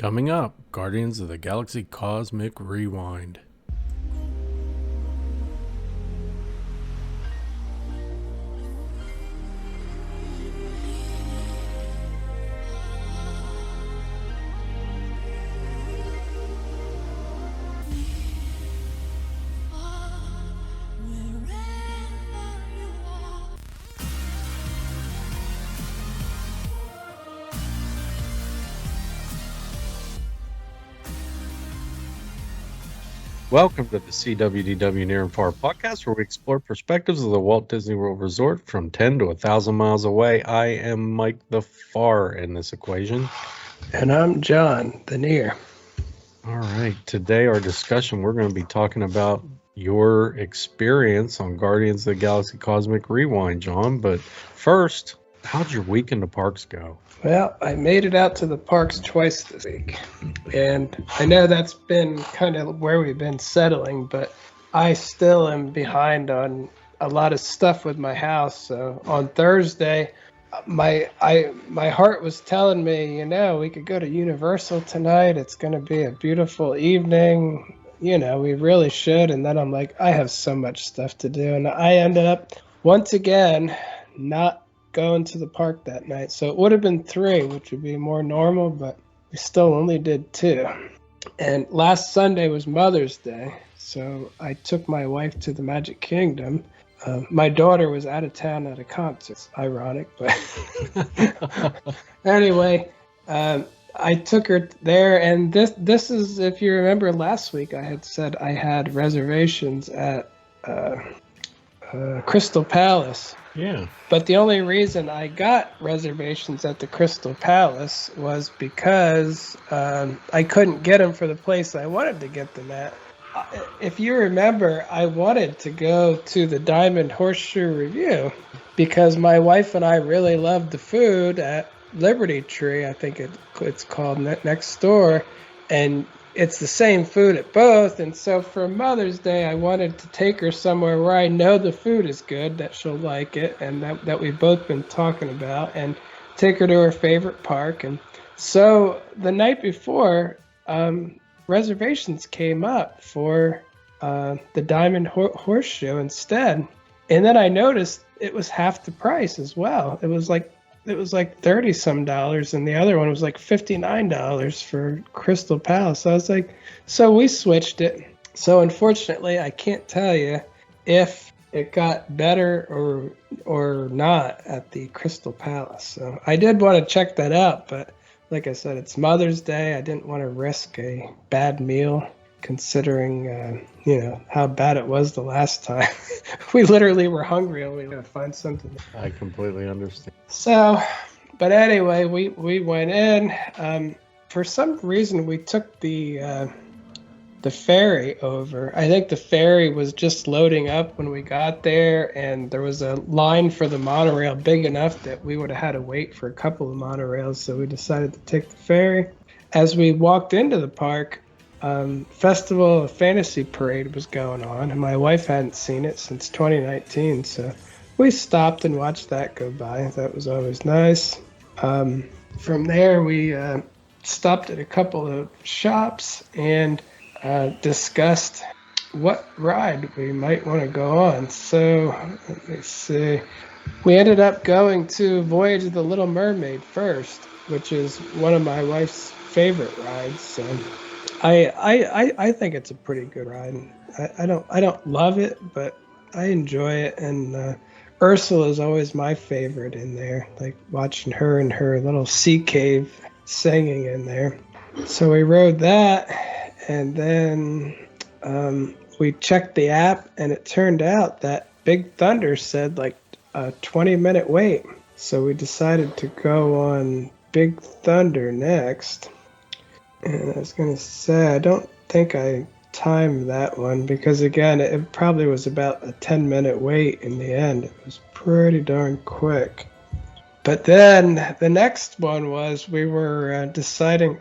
Coming up, Guardians of the Galaxy Cosmic Rewind. Welcome to the SeeWDW Near and Far podcast, where we explore perspectives of the Walt Disney World Resort from 10 to 1,000 miles away. I am Mike the Far in this equation. And I'm John the Near. All right. Today, our discussion, we're going to be talking about your experience on Guardians of the Galaxy Cosmic Rewind, John. But first, how'd your week in the parks go? Well, I made it out to the parks twice this week, and I know that's been kind of where we've been settling, but I still am behind on a lot of stuff with my house. So on Thursday, my heart was telling me, we could go to Universal tonight. It's going to be a beautiful evening. We really should. And then I'm like, I have so much stuff to do. And I ended up, once again, not going to the park that night. So it would have been 3, which would be more normal, but we still only did 2. And last Sunday was Mother's Day, so I took my wife to the Magic Kingdom. My daughter was out of town at a concert. It's ironic, but anyway, I took her there, and this is, if you remember last week, I had said I had reservations at Crystal Palace. Yeah. But the only reason I got reservations at the Crystal Palace was because I couldn't get them for the place I wanted to get them at. If you remember, I wanted to go to the Diamond Horseshoe Review because my wife and I really loved the food at Liberty Tree, I think it's called, next door, and it's the same food at both. And so for Mother's Day, I wanted to take her somewhere where I know the food is good, that she'll like it, and that we've both been talking about, and take her to her favorite park. And so the night before, reservations came up for the Diamond Horseshoe instead. And then I noticed it was half the price as well. It was like $30-some, and the other one was like $59 for Crystal Palace. I was like, so we switched it. So unfortunately, I can't tell you if it got better or not at the Crystal Palace. So I did want to check that out, but like I said, it's Mother's Day. I didn't want to risk a bad meal, considering how bad it was the last time. We literally were hungry and we had to find something. I completely understand. So, but anyway, we went in. For some reason, we took the ferry over. I think the ferry was just loading up when we got there, and there was a line for the monorail big enough that we would have had to wait for a couple of monorails, so we decided to take the ferry. As we walked into the park, Festival of Fantasy Parade was going on, and my wife hadn't seen it since 2019, so we stopped and watched that go by. That was always nice. From there, we stopped at a couple of shops and discussed what ride we might want to go on. So, let me see. We ended up going to Voyage of the Little Mermaid first, which is one of my wife's favorite rides. So I think it's a pretty good ride. I don't love it, but I enjoy it. And Ursula is always my favorite in there, like watching her in her little sea cave singing in there. So we rode that, and then we checked the app, and it turned out that Big Thunder said like a 20-minute wait. So we decided to go on Big Thunder next. And I was going to say, I don't think I timed that one because, again, it probably was about a 10-minute wait in the end. It was pretty darn quick. But then the next one was we were deciding,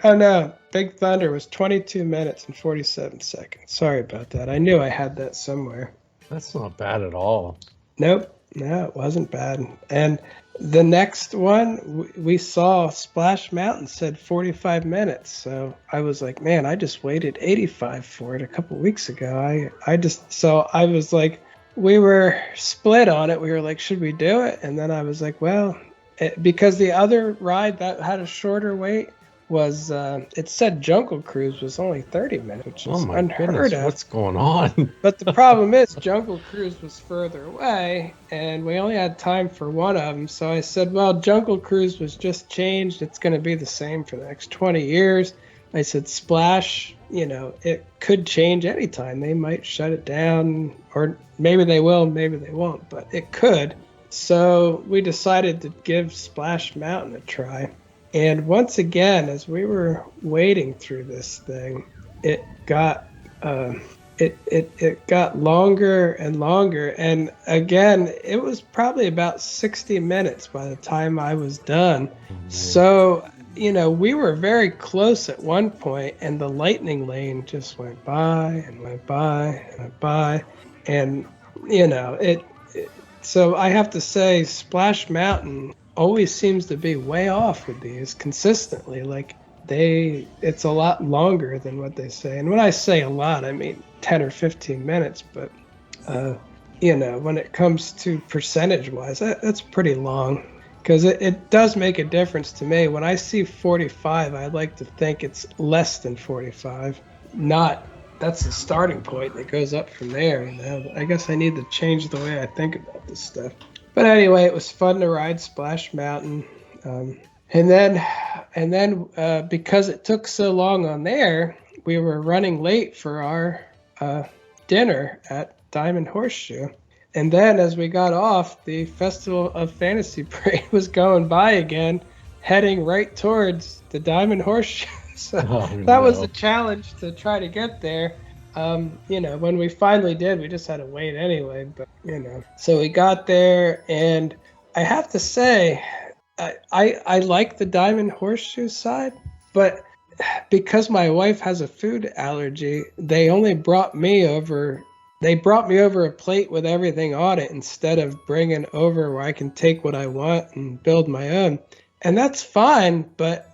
Big Thunder was 22 minutes and 47 seconds. Sorry about that. I knew I had that somewhere. That's not bad at all. Nope. No, it wasn't bad. And The next one we saw Splash Mountain said 45 minutes. So I was like, man, I just waited 85 for it a couple weeks ago. I was like, we were split on it. We were like, should we do it? And then I was like, well, because the other ride that had a shorter wait was, it said Jungle Cruise was only 30 minutes, which Oh is my unheard goodness, of. what's going on? But the problem is, Jungle Cruise was further away, and we only had time for one of them. So I said, well, Jungle Cruise was just changed. It's going to be the same for the next 20 years. I said, Splash, it could change anytime. They might shut it down, or maybe they will, maybe they won't, but it could. So we decided to give Splash Mountain a try. And once again, as we were wading through this thing, it got it got longer and longer. And again, it was probably about 60 minutes by the time I was done. So, we were very close at one point, and the lightning lane just went by and went by and went by. And, so I have to say, Splash Mountain always seems to be way off with these consistently. Like, it's a lot longer than what they say. And when I say a lot, I mean 10 or 15 minutes. But, when it comes to percentage wise, that's pretty long, because it does make a difference to me. When I see 45, I like to think it's less than 45. That's the starting point. It goes up from there. I guess I need to change the way I think about this stuff. But anyway, it was fun to ride Splash Mountain. And then because it took so long on there, we were running late for our dinner at Diamond Horseshoe. And then as we got off, the Festival of Fantasy Parade was going by again, heading right towards the Diamond Horseshoe. So that was the challenge, to try to get there. When we finally did, we just had to wait anyway. But, so we got there, and I have to say, I like the Diamond Horseshoe side, but because my wife has a food allergy, they brought me over a plate with everything on it, instead of bringing over where I can take what I want and build my own. And that's fine, but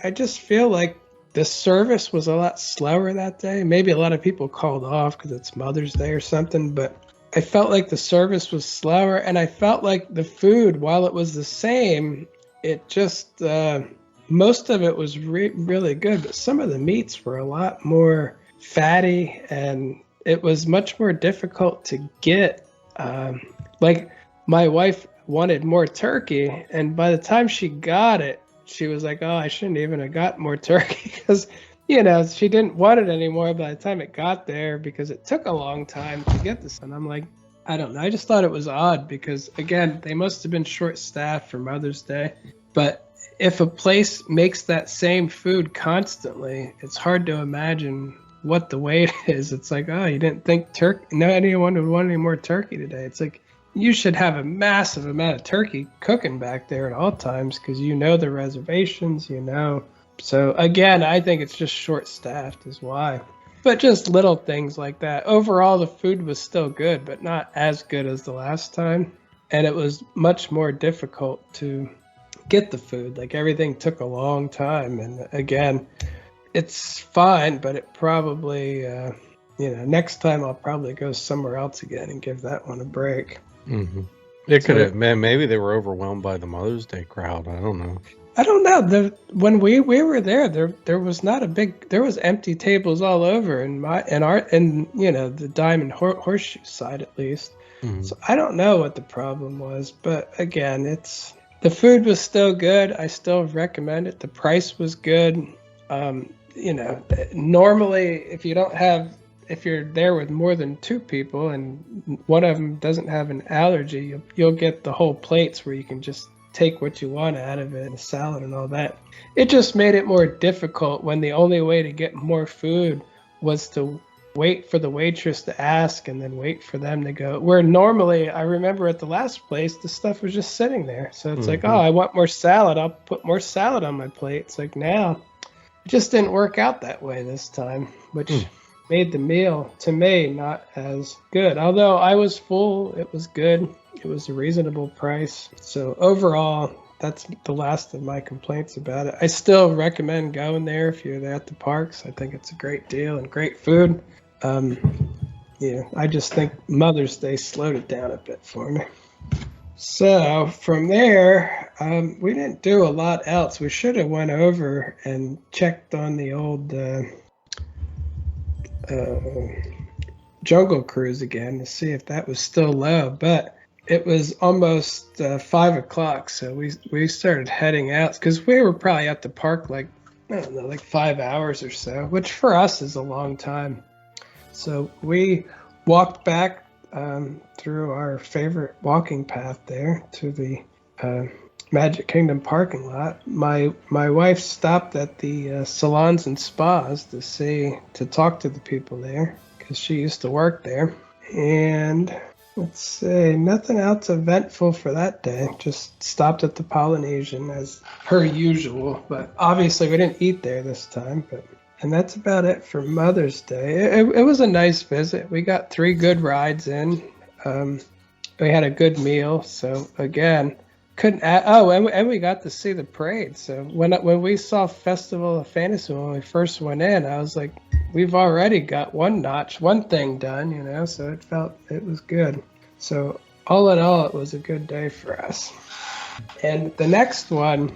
I just feel like the service was a lot slower that day. Maybe a lot of people called off because it's Mother's Day or something, but I felt like the service was slower, and I felt like the food, while it was the same, it just, most of it was really good, but some of the meats were a lot more fatty, and it was much more difficult to get. Like, my wife wanted more turkey, and by the time she got it, she was like, oh, I shouldn't even have got more turkey, because, she didn't want it anymore by the time it got there, because it took a long time to get this. And I'm like, I don't know. I just thought it was odd, because, again, they must have been short-staffed for Mother's Day. But if a place makes that same food constantly, it's hard to imagine what the wait is. It's like, oh, you didn't think anyone would want any more turkey today. It's like, you should have a massive amount of turkey cooking back there at all times, because the reservations, So, again, I think it's just short-staffed is why. But just little things like that. Overall, the food was still good, but not as good as the last time. And it was much more difficult to get the food. Like, everything took a long time. And, again, it's fine, but it probably, next time I'll probably go somewhere else again and give that one a break. Mm-hmm. It could have, man. Maybe they were overwhelmed by the Mother's Day crowd. I don't know. When we were there was not a big. There was empty tables all over, and the Diamond Horseshoe side at least. Mm-hmm. So I don't know what the problem was, but again, the food was still good. I still recommend it. The price was good. Normally, if you're there with more than two people and one of them doesn't have an allergy, you'll get the whole plates where you can just take what you want out of it, a salad and all that. It just made it more difficult when the only way to get more food was to wait for the waitress to ask and then wait for them to go. Where normally, I remember at the last place, the stuff was just sitting there. So it's like, oh, I want more salad. I'll put more salad on my plate. It's like, now, it just didn't work out that way this time, which made the meal, to me, not as good. Although I was full, it was good. It was a reasonable price. So overall, that's the last of my complaints about it. I still recommend going there if you're there at the parks. I think it's a great deal and great food. Yeah, I just think Mother's Day slowed it down a bit for me. So from there, we didn't do a lot else. We should have went over and checked on the old Jungle Cruise again to see if that was still low, but it was almost 5 o'clock, so we started heading out because we were probably at the park like, I don't know, like 5 hours or so, which for us is a long time. So we walked back through our favorite walking path there to the Magic Kingdom parking lot. My wife stopped at the salons and spas to talk to the people there because she used to work there. And let's see, nothing else eventful for that day. Just stopped at the Polynesian as per usual, but obviously we didn't eat there this time. And that's about it for Mother's Day. It was a nice visit. We got 3 good rides in. We had a good meal. So again, and we got to see the parade. So when we saw Festival of Fantasy when we first went in, I was like, we've already got one thing done, so it was good. So all in all, it was a good day for us. And the next one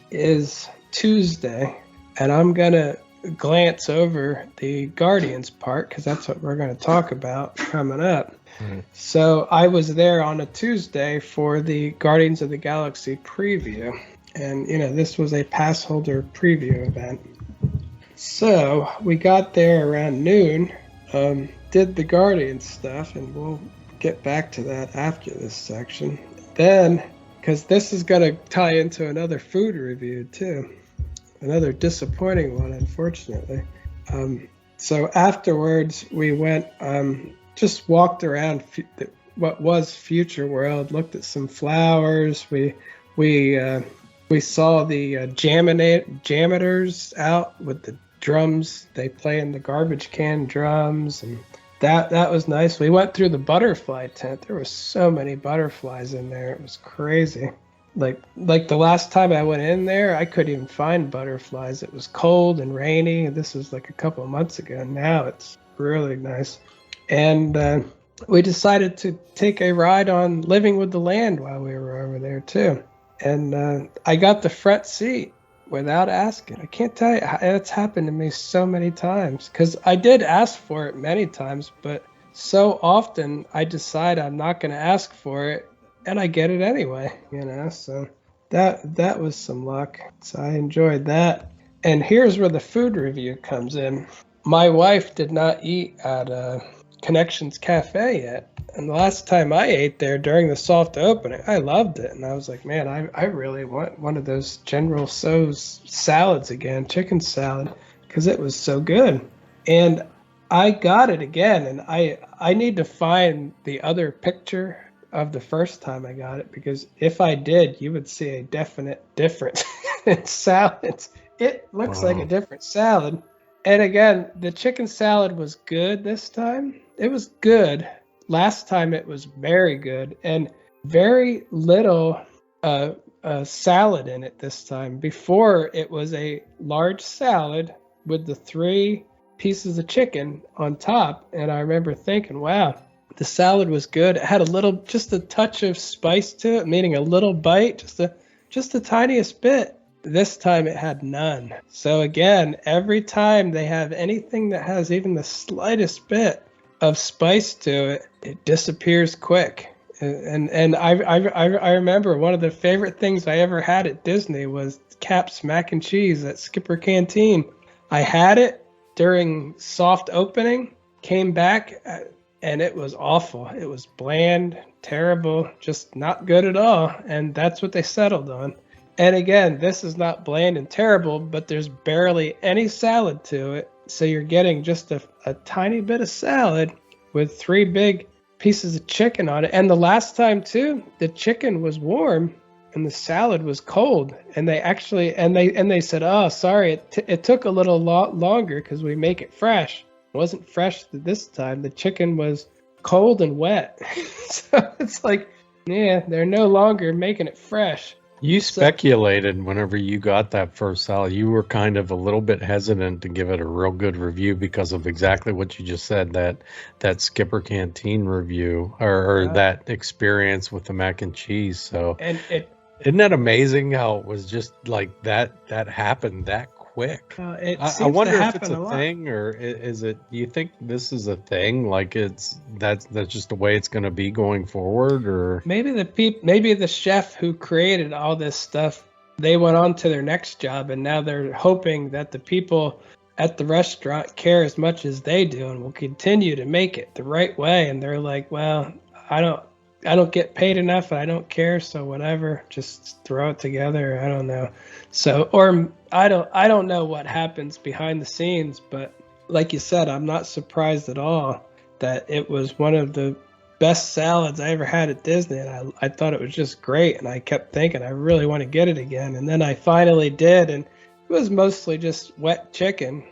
is Tuesday, and I'm going to glance over the Guardians part because that's what we're going to talk about coming up. Mm-hmm. So I was there on a Tuesday for the Guardians of the Galaxy preview, and this was a pass holder preview event. So we got there around noon, did the Guardians stuff, and we'll get back to that after this section. Then, because this is going to tie into another food review too. Another disappointing one, unfortunately. So afterwards, we went, just walked around what was Future World, looked at some flowers. We saw the jammers out with the drums. They play in the garbage can drums, and that was nice. We went through the butterfly tent. There were so many butterflies in there. It was crazy. Like the last time I went in there, I couldn't even find butterflies. It was cold and rainy. This was like a couple of months ago. Now it's really nice. And we decided to take a ride on Living with the Land while we were over there too. And I got the front seat without asking. I can't tell you, it's happened to me so many times because I did ask for it many times, but so often I decide I'm not going to ask for it. And I get it anyway, so that was some luck. So I enjoyed that. And here's where the food review comes in. My wife did not eat at Connections Cafe yet. And the last time I ate there during the soft opening, I loved it. And I was like, man, I really want one of those General Tso's salads again, chicken salad, because it was so good. And I got it again. And I need to find the other picture of the first time I got it, because if I did, you would see a definite difference in salads. It looks like a different salad. And again, the chicken salad was good this time. It was good. Last time it was very good, and very little salad in it this time. Before, it was a large salad with the 3 pieces of chicken on top, and I remember thinking, wow, the salad was good. It had just a touch of spice to it, meaning a little bite, just the tiniest bit. This time it had none. So again, every time they have anything that has even the slightest bit of spice to it, it disappears quick. And I remember one of the favorite things I ever had at Disney was Cap's mac and cheese at Skipper Canteen. I had it during soft opening, came back, and it was awful. It was bland, terrible, just not good at all. And that's what they settled on. And again, this is not bland and terrible, but there's barely any salad to it. So you're getting just a tiny bit of salad with 3 big pieces of chicken on it. And the last time too, the chicken was warm and the salad was cold. And they said, oh, sorry, it took a little longer because we make it fresh. wasn't fresh this time. The chicken was cold and wet. So it's like, yeah, they're no longer making it fresh. You speculated whenever you got that first salad. You were kind of a little bit hesitant to give it a real good review because of exactly what you just said, that Skipper Canteen review or that experience with the mac and cheese. So and isn't that amazing how it was just like that happened that quick? I wonder if it's a thing, or is it, do you think this is a thing? Like that's just the way it's going to be going forward? Or maybe the chef who created all this stuff, they went on to their next job, and now they're hoping that the people at the restaurant care as much as they do and will continue to make it the right way. And they're like, well, I don't get paid enough and I don't care, so whatever, just throw it together. I don't know. So, or I don't know what happens behind the scenes, but like you said, I'm not surprised at all that it was one of the best salads I ever had at Disney, and I thought it was just great, and I kept thinking I really want to get it again, and then I finally did, and it was mostly just wet chicken,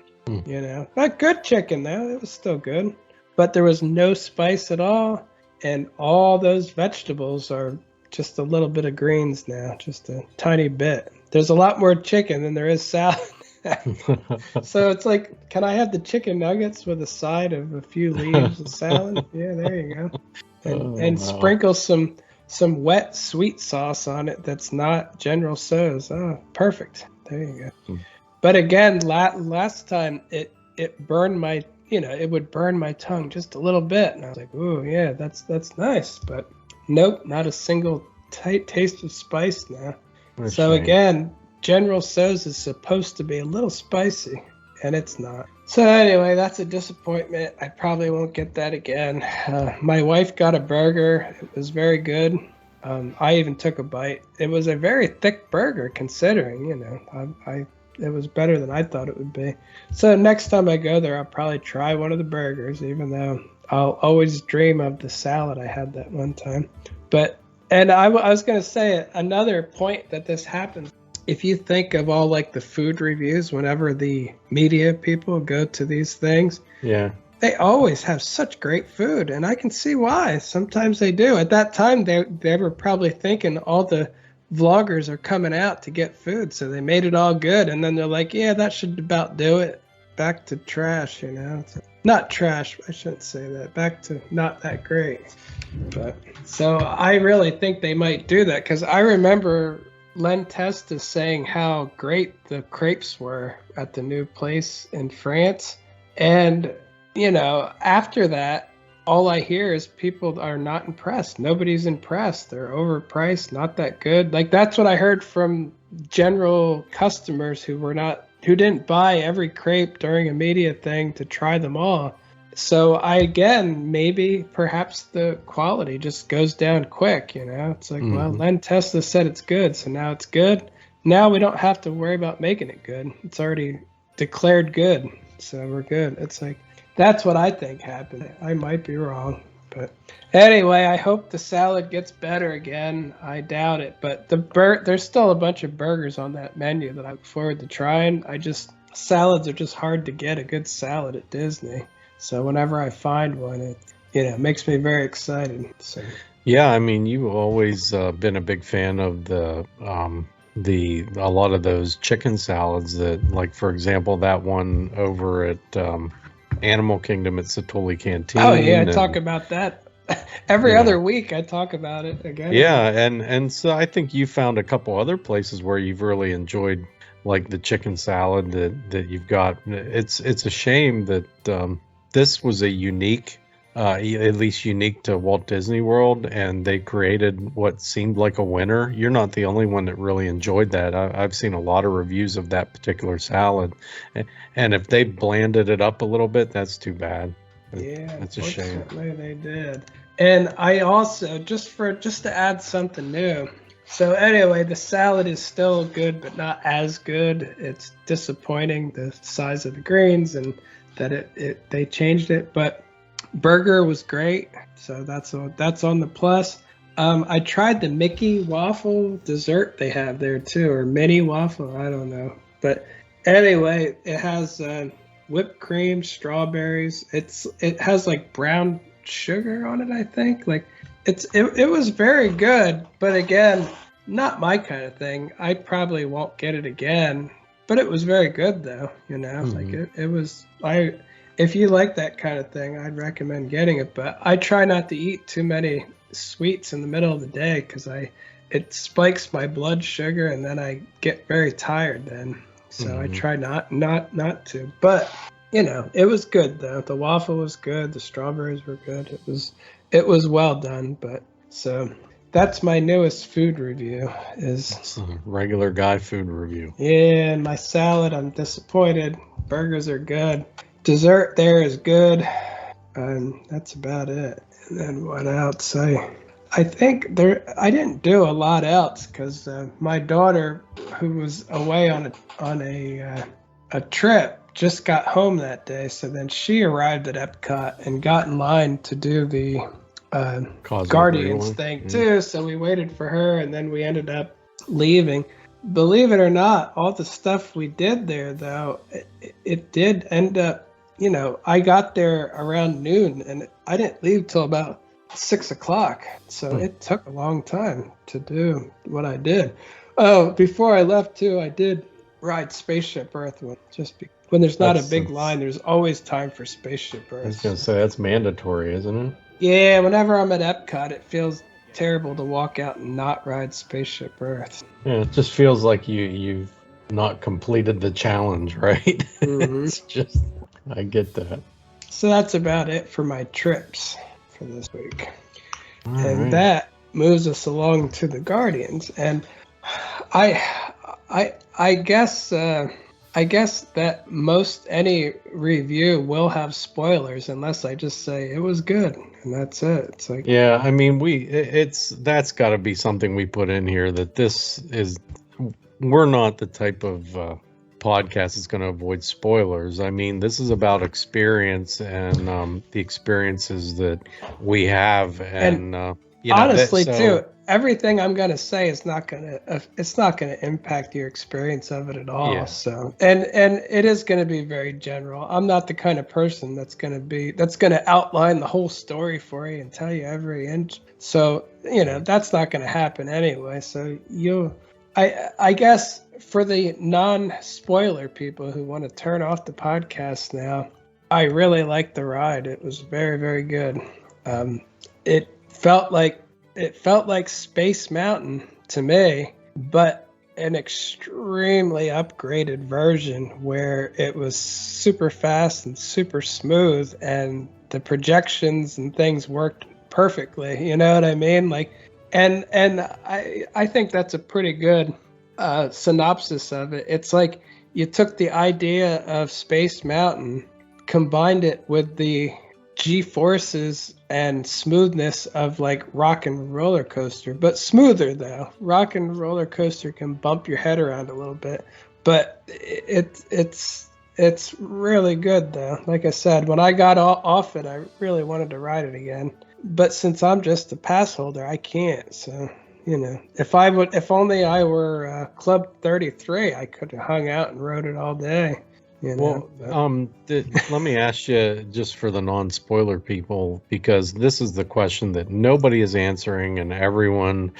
not good chicken though, it was still good, but there was no spice at all. And all those vegetables are just a little bit of greens now, just a tiny bit. There's a lot more chicken than there is salad. So it's like, can I have the chicken nuggets with a side of a few leaves of salad? Yeah, there you go. And sprinkle some wet sweet sauce on it that's not General Tso's. Oh, perfect. There you go. But again, last time it burned my, it would burn my tongue just a little bit. And I was like, ooh, yeah, that's nice. But nope, not a single taste of spice now. So again, General Tso's is supposed to be a little spicy, and it's not. So anyway, that's a disappointment. I probably won't get that again. My wife got a burger. It was very good. I even took a bite. It was a very thick burger considering, it was better than I thought it would be. So next time I go there, I'll probably try one of the burgers, even though I'll always dream of the salad I had that one time. And I was going to say another point that this happens. If you think of all like the food reviews, whenever the media people go to these things, yeah, they always have such great food, and I can see why. Sometimes they do. At that time, they were probably thinking all the vloggers are coming out to get food, so they made it all good, and then they're like, yeah, that should about do it. Back to trash, not trash, I shouldn't say that, back to not that great. But so I really think they might do that, because I remember Len Testa saying how great the crepes were at the new place in France, and after that, all I hear is people are not impressed. Nobody's impressed. They're overpriced, not that good. Like, that's what I heard from general customers who didn't buy every crepe during a media thing to try them all. So perhaps the quality just goes down quick, It's like, well, Len Testa said it's good, so now it's good. Now we don't have to worry about making it good. It's already declared good, so we're good. It's like, that's what I think happened. I might be wrong. But anyway, I hope the salad gets better again. I doubt it. But there's still a bunch of burgers on that menu that I look forward to trying. Salads are just hard to get a good salad at Disney. So whenever I find one, it makes me very excited. So. Yeah, you've always been a big fan of a lot of those chicken salads that, like, for example, that one over at Animal Kingdom at Satoli Canteen. Oh yeah, I talk about that every other week. I talk about it again. Yeah, and so I think you found a couple other places where you've really enjoyed, like, the chicken salad that you've got. It's a shame that this was a unique, at least unique to Walt Disney World, and they created what seemed like a winner. You're not the only one that really enjoyed that. I've seen a lot of reviews of that particular salad, and if they blanded it up a little bit, that's too bad. Yeah, it's a shame. They did. And I also, just to add something new. So anyway, the salad is still good, but not as good. It's disappointing, the size of the greens, and that they changed it, but burger was great, so that's on the plus. I tried the Mickey waffle dessert they have there too, or mini waffle, I don't know. But anyway, it has whipped cream, strawberries. It has like brown sugar on it, I think. Like it was very good, but again, not my kind of thing. I probably won't get it again, but it was very good though, like it was. If you like that kind of thing, I'd recommend getting it, but I try not to eat too many sweets in the middle of the day because it spikes my blood sugar and then I get very tired then. So I try not to. But it was good though. The waffle was good. The strawberries were good. It was well done. But so that's my newest food review. It's a regular guy food review. Yeah, and my salad, I'm disappointed. Burgers are good. Dessert there is good. And that's about it. And then what else? I think I didn't do a lot else because my daughter, who was away on a trip, just got home that day. So then she arrived at EPCOT and got in line to do the Guardians thing too. So we waited for her, and then we ended up leaving. Believe it or not, all the stuff we did there, though, it did end up. I got there around noon, and I didn't leave till about 6 o'clock, so it took a long time to do what I did. Oh, before I left too, I did ride Spaceship Earth when there's not a big line. There's always time for Spaceship Earth. I was gonna say that's mandatory, isn't it? Yeah, whenever I'm at EPCOT, it feels terrible to walk out and not ride Spaceship Earth. Yeah, it just feels like you've not completed the challenge, right? It's just, I get that. So that's about it for my trips for this week. All and right. That moves us along to the Guardians. And I guess that most any review will have spoilers unless I just say it was good and that's it. It's like, yeah, I mean, that's got to be something we put in here, that we're not the type of podcast that's going to avoid spoilers. I mean, this is about experience and the experiences that we have, and honestly, too, everything I'm going to say is not going to impact your experience of it at all. Yeah. So, and it is going to be very general. I'm not the kind of person that's going to outline the whole story for you and tell you every inch. So, that's not going to happen anyway. So I guess for the non-spoiler people who want to turn off the podcast now, I really liked the ride. It was very, very good. It felt like Space Mountain to me, but an extremely upgraded version where it was super fast and super smooth, and the projections and things worked perfectly. You know what I mean? Like, and I think that's a pretty good synopsis of it. It's like you took the idea of Space Mountain, combined it with the G-forces and smoothness of like Rock and Roller Coaster, but smoother though. Rock and Roller Coaster can bump your head around a little bit, but it's really good though. Like I said, when I got off it, I really wanted to ride it again, but since I'm just a pass holder, I can't. So if only I were Club 33, I could have hung out and rode it all day. Well, let me ask you, just for the non-spoiler people, because this is the question that nobody is answering, and everyone,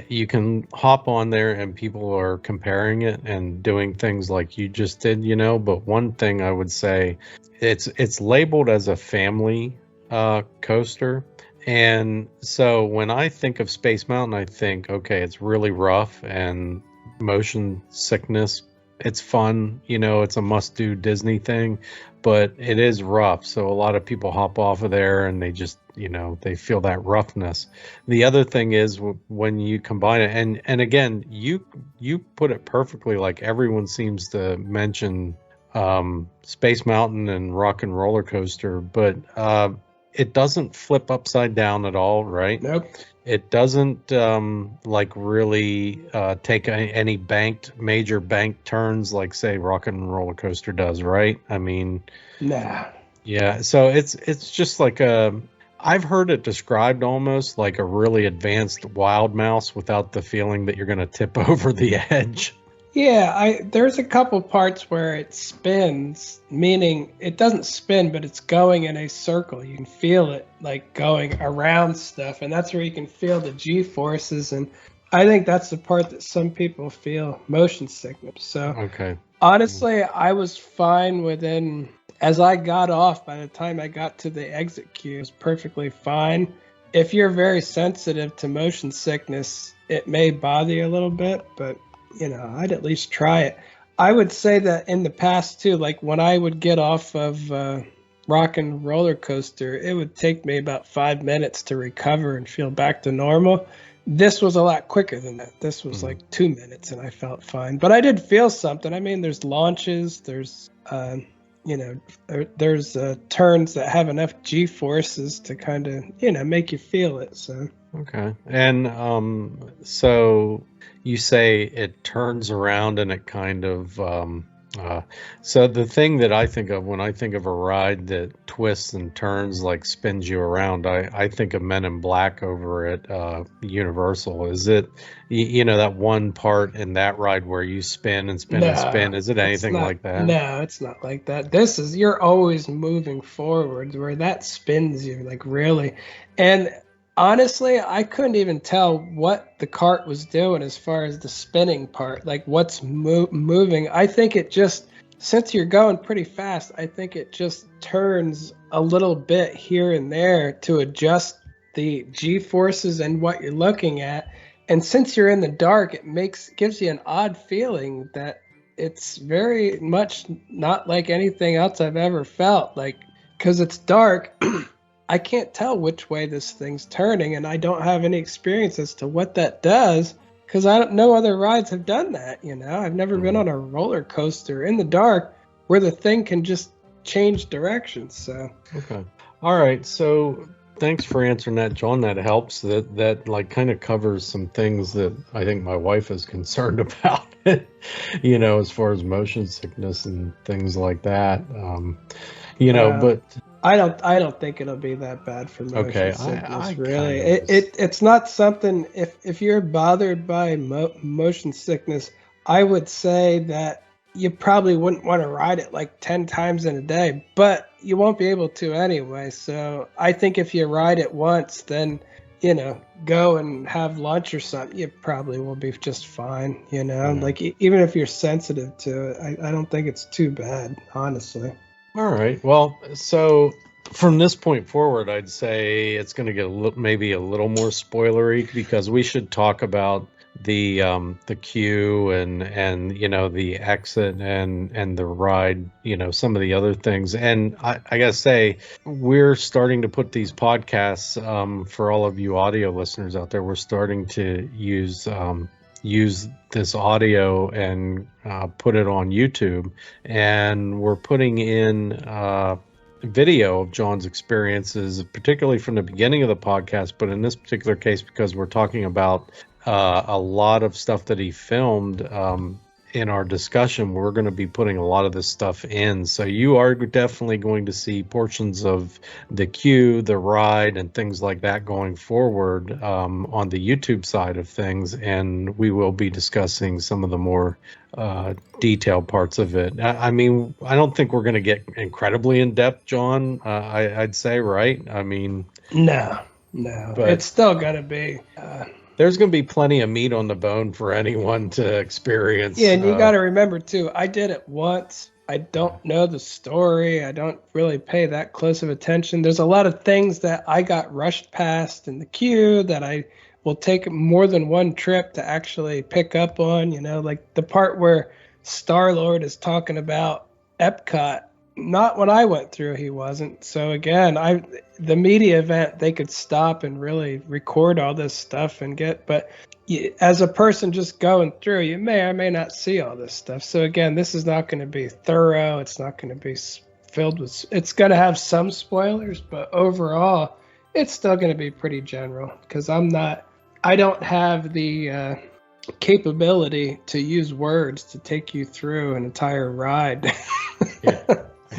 you can hop on there and people are comparing it and doing things like you just did, but one thing I would say, it's labeled as a family coaster. And so when I think of Space Mountain, I think, okay, it's really rough and motion sickness. It's fun, it's a must-do Disney thing, but it is rough. So a lot of people hop off of there and they just, they feel that roughness. The other thing is when you combine it, and again, you put it perfectly. Like everyone seems to mention Space Mountain and Rock and Roller Coaster, but it doesn't flip upside down at all, right? Nope. It doesn't really take any major bank turns like, say, Rock and Roller Coaster does, right? I mean, nah. Yeah, so it's just like I've heard it described almost like a really advanced Wild Mouse without the feeling that you're going to tip over the edge. Yeah, there's a couple parts where it spins, meaning it doesn't spin, but it's going in a circle. You can feel it like going around stuff, and that's where you can feel the G forces. And I think that's the part that some people feel motion sickness. So Okay. honestly, I was fine within, as I got off, by the time I got to the exit queue, it was perfectly fine. If you're very sensitive to motion sickness, it may bother you a little bit, but I'd at least try it. I would say that in the past too, like when I would get off of Rock and Roller Coaster, it would take me about 5 minutes to recover and feel back to normal. This was a lot quicker than that. This was like 2 minutes and I felt fine. But I did feel something. I mean, there's launches, there's there's turns that have enough G forces to kind of make you feel it. So Okay. And so you say it turns around and it kind of so the thing that I think of when I think of a ride that twists and turns, like spins you around, I think of Men in Black over at Universal. Is it that one part in that ride where you spin and spin and spin? Is it anything like that? No, it's not like that. You're always moving forward, where that spins you like really. And honestly, I couldn't even tell what the cart was doing as far as the spinning part, like what's moving. I think it just, since you're going pretty fast, I think it just turns a little bit here and there to adjust the G forces and what you're looking at. And since you're in the dark, gives you an odd feeling that it's very much not like anything else I've ever felt. Like, because it's dark, I can't tell which way this thing's turning, and I don't have any experience as to what that does, because no other rides have done that. I've never been on a roller coaster in the dark where the thing can just change directions. So okay, all right. So thanks for answering that, John. That helps. That like kind of covers some things that I think my wife is concerned about. As far as motion sickness and things like that. But I don't think it'll be that bad for motion sickness. I really, it's not something. If you're bothered by motion sickness, I would say that you probably wouldn't want to ride it like 10 times in a day, but you won't be able to anyway. So I think if you ride it once, then go and have lunch or something, you probably will be just fine. Like even if you're sensitive to it, I don't think it's too bad, honestly. All right. Well, so from this point forward, I'd say it's going to get maybe a little more spoilery, because we should talk about the queue and the exit and the ride, some of the other things. And I gotta say, we're starting to put these podcasts for all of you audio listeners out there. We're starting to use this audio and put it on YouTube, and we're putting in video of John's experiences, particularly from the beginning of the podcast, but in this particular case, because we're talking about a lot of stuff that he filmed in our discussion, we're going to be putting a lot of this stuff in. So you are definitely going to see portions of the queue, the ride, and things like that going forward on the YouTube side of things. And we will be discussing some of the more detailed parts of it. I mean, I don't think we're going to get incredibly in depth, John. I'd say, right? I mean, no, but it's still going to be. There's going to be plenty of meat on the bone for anyone to experience. Yeah, and you got to remember, too, I did it once. I don't know the story. I don't really pay that close of attention. There's a lot of things that I got rushed past in the queue that I will take more than one trip to actually pick up on. Like the part where Star-Lord is talking about EPCOT. Not when I went through, he wasn't. So again, the media event, they could stop and really record all this stuff and but as a person just going through, you may or may not see all this stuff. So again, this is not going to be thorough. It's not going to be filled with, it's going to have some spoilers, but overall, it's still going to be pretty general, because I don't have the capability to use words to take you through an entire ride. Yeah.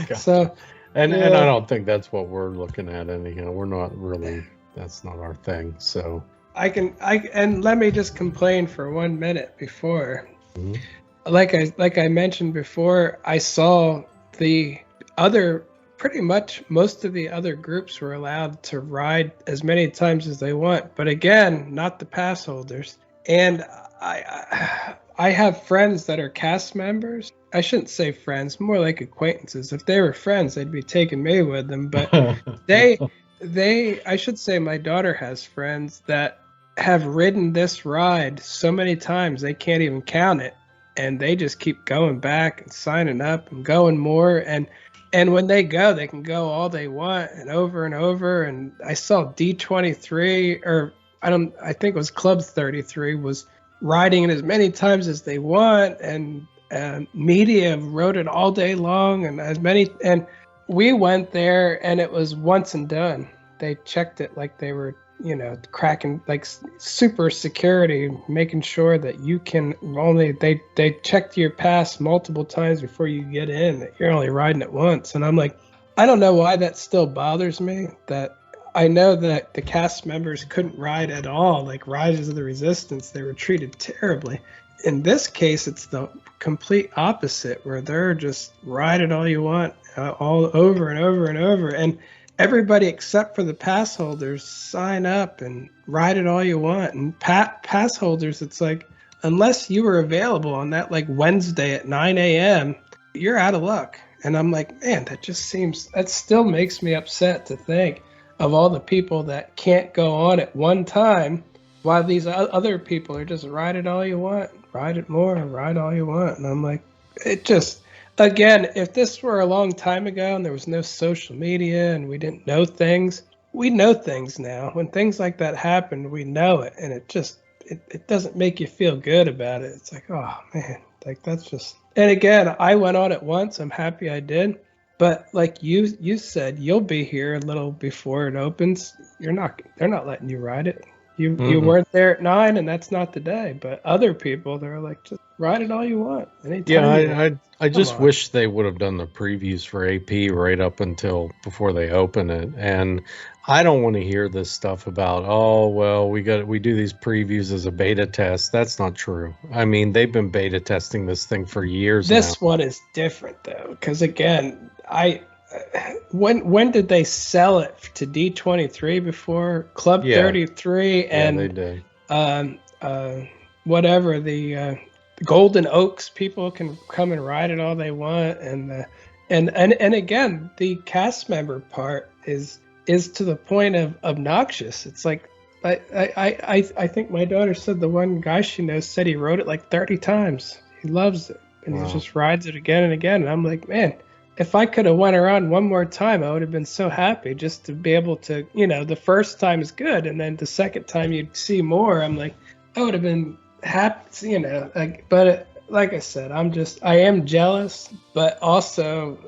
Okay. So, and I don't think that's what we're looking at anyhow. We're not really, that's not our thing. So and let me just complain for 1 minute before. Mm-hmm. like I mentioned before, I saw the other pretty much most of the other groups were allowed to ride as many times as they want, but again, not the pass holders. And I have friends that are cast members. I shouldn't say friends, more like acquaintances. If they were friends, they'd be taking me with them. But I should say my daughter has friends that have ridden this ride so many times they can't even count it, and they just keep going back and signing up and going more. And when they go, they can go all they want and over and over. And I saw D23, or I think it was Club 33, was riding it as many times as they want, and media rode it all day long, and as many. And we went there, and it was once and done. They checked it like they were, cracking, like super security, making sure that you can only, they checked your pass multiple times before you get in, that you're only riding it once. And I'm like, I don't know why that still bothers me. That I know that the cast members couldn't ride at all, like Riders of the Resistance. They were treated terribly. In this case, it's the complete opposite, where they're just ride it all you want, all over and over and over. And everybody except for the pass holders sign up and ride it all you want. And pass holders, it's like, unless you were available on that like Wednesday at 9 a.m., you're out of luck. And I'm like, man, that still makes me upset to think of all the people that can't go on at one time, while these other people are just ride it all you want, ride it more, ride all you want. And I'm like, it just, again, if this were a long time ago and there was no social media and we didn't know things, we know things now. When things like that happen, we know it, and it just it doesn't make you feel good about it. It's like, oh man, like that's just. And again, I went on it once. I'm happy I did. But like you said, you'll be here a little before it opens. They're not letting you ride it. You weren't there at 9, and that's not the day. But other people, they're like, just ride it all you want. Yeah, I just wish they would have done the previews for AP right up until before they open it. And I don't want to hear this stuff about, oh well, we do these previews as a beta test. That's not true. I mean, they've been beta testing this thing for years now. This one is different though, because again, when did they sell it to D23 before Club 33 and they did. Whatever the Golden Oaks people can come and ride it all they want, and again, the cast member part is to the point of obnoxious. It's like I think my daughter said the one guy she knows said he rode it like 30 times. He loves it, and he just rides it again and again. And I'm like, man, if I could have went around one more time, I would have been so happy just to be able to, the first time is good, and then the second time you'd see more. I'm like, I would have been happy, but like I said, I am jealous, but also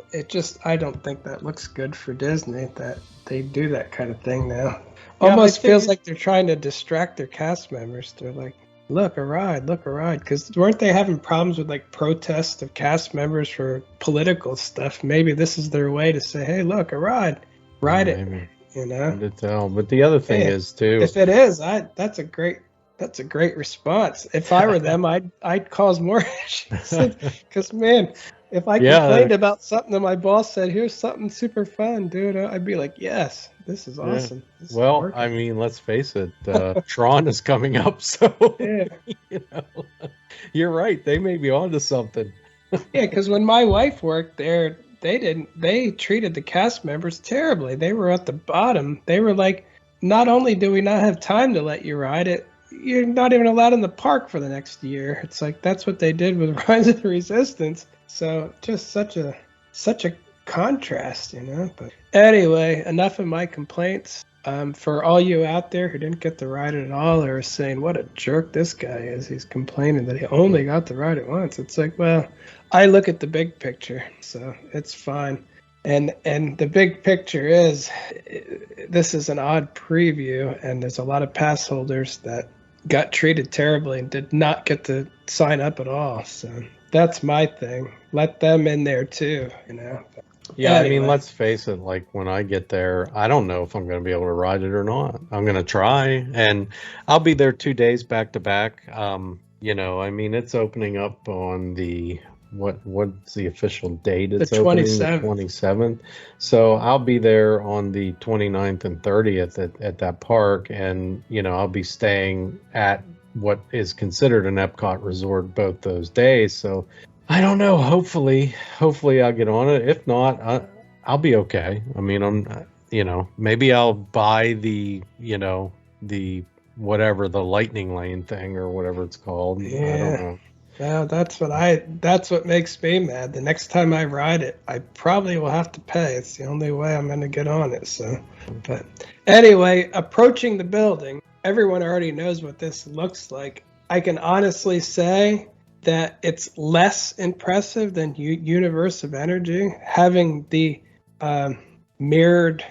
I don't think that looks good for Disney that they do that kind of thing now. Almost feels like they're trying to distract their cast members. They're like, look, a ride. Because weren't they having problems with like protests of cast members for political stuff? Maybe this is their way to say, hey, look, a ride. Ride it. Maybe. To tell. But the other thing is too. If it is, that's a great response. If I were them, I'd cause more issues. Because man, if I complained about something and my boss said, here's something super fun, dude, I'd be like, yes, this is awesome. This is working. I mean, let's face it, Tron is coming up, so you're right. They may be onto something. Yeah, because when my wife worked there, they treated the cast members terribly. They were at the bottom. They were like, not only do we not have time to let you ride it, you're not even allowed in the park for the next year. It's like, that's what they did with Rise of the Resistance. So just such a contrast, But anyway, enough of my complaints. For all you out there who didn't get to ride it at all, or are saying what a jerk this guy is, he's complaining that he only got to ride it once. It's like, well, I look at the big picture, so it's fine. And the big picture is, this is an odd preview, and there's a lot of pass holders that got treated terribly and did not get to sign up at all. So that's my thing. Let them in there too, Yeah, anyway. I mean, let's face it, like when I get there, I don't know if I'm going to be able to ride it or not. I'm going to try, and I'll be there 2 days back to back. I mean, it's opening up on the what's the official date? The It's opening the 27th. 27th. So I'll be there on the 29th and 30th at that park, and I'll be staying at what is considered an Epcot resort both those days. So I don't know. Hopefully I'll get on it. If not, I'll be okay. I mean, maybe I'll buy the whatever, the lightning lane thing or whatever it's called. I don't know. Yeah, that's what makes me mad. The next time I ride it, I probably will have to pay. It's the only way I'm going to get on it. So, but anyway, approaching the building, everyone already knows what this looks like. I can honestly say that it's less impressive than Universe of Energy, having the mirrored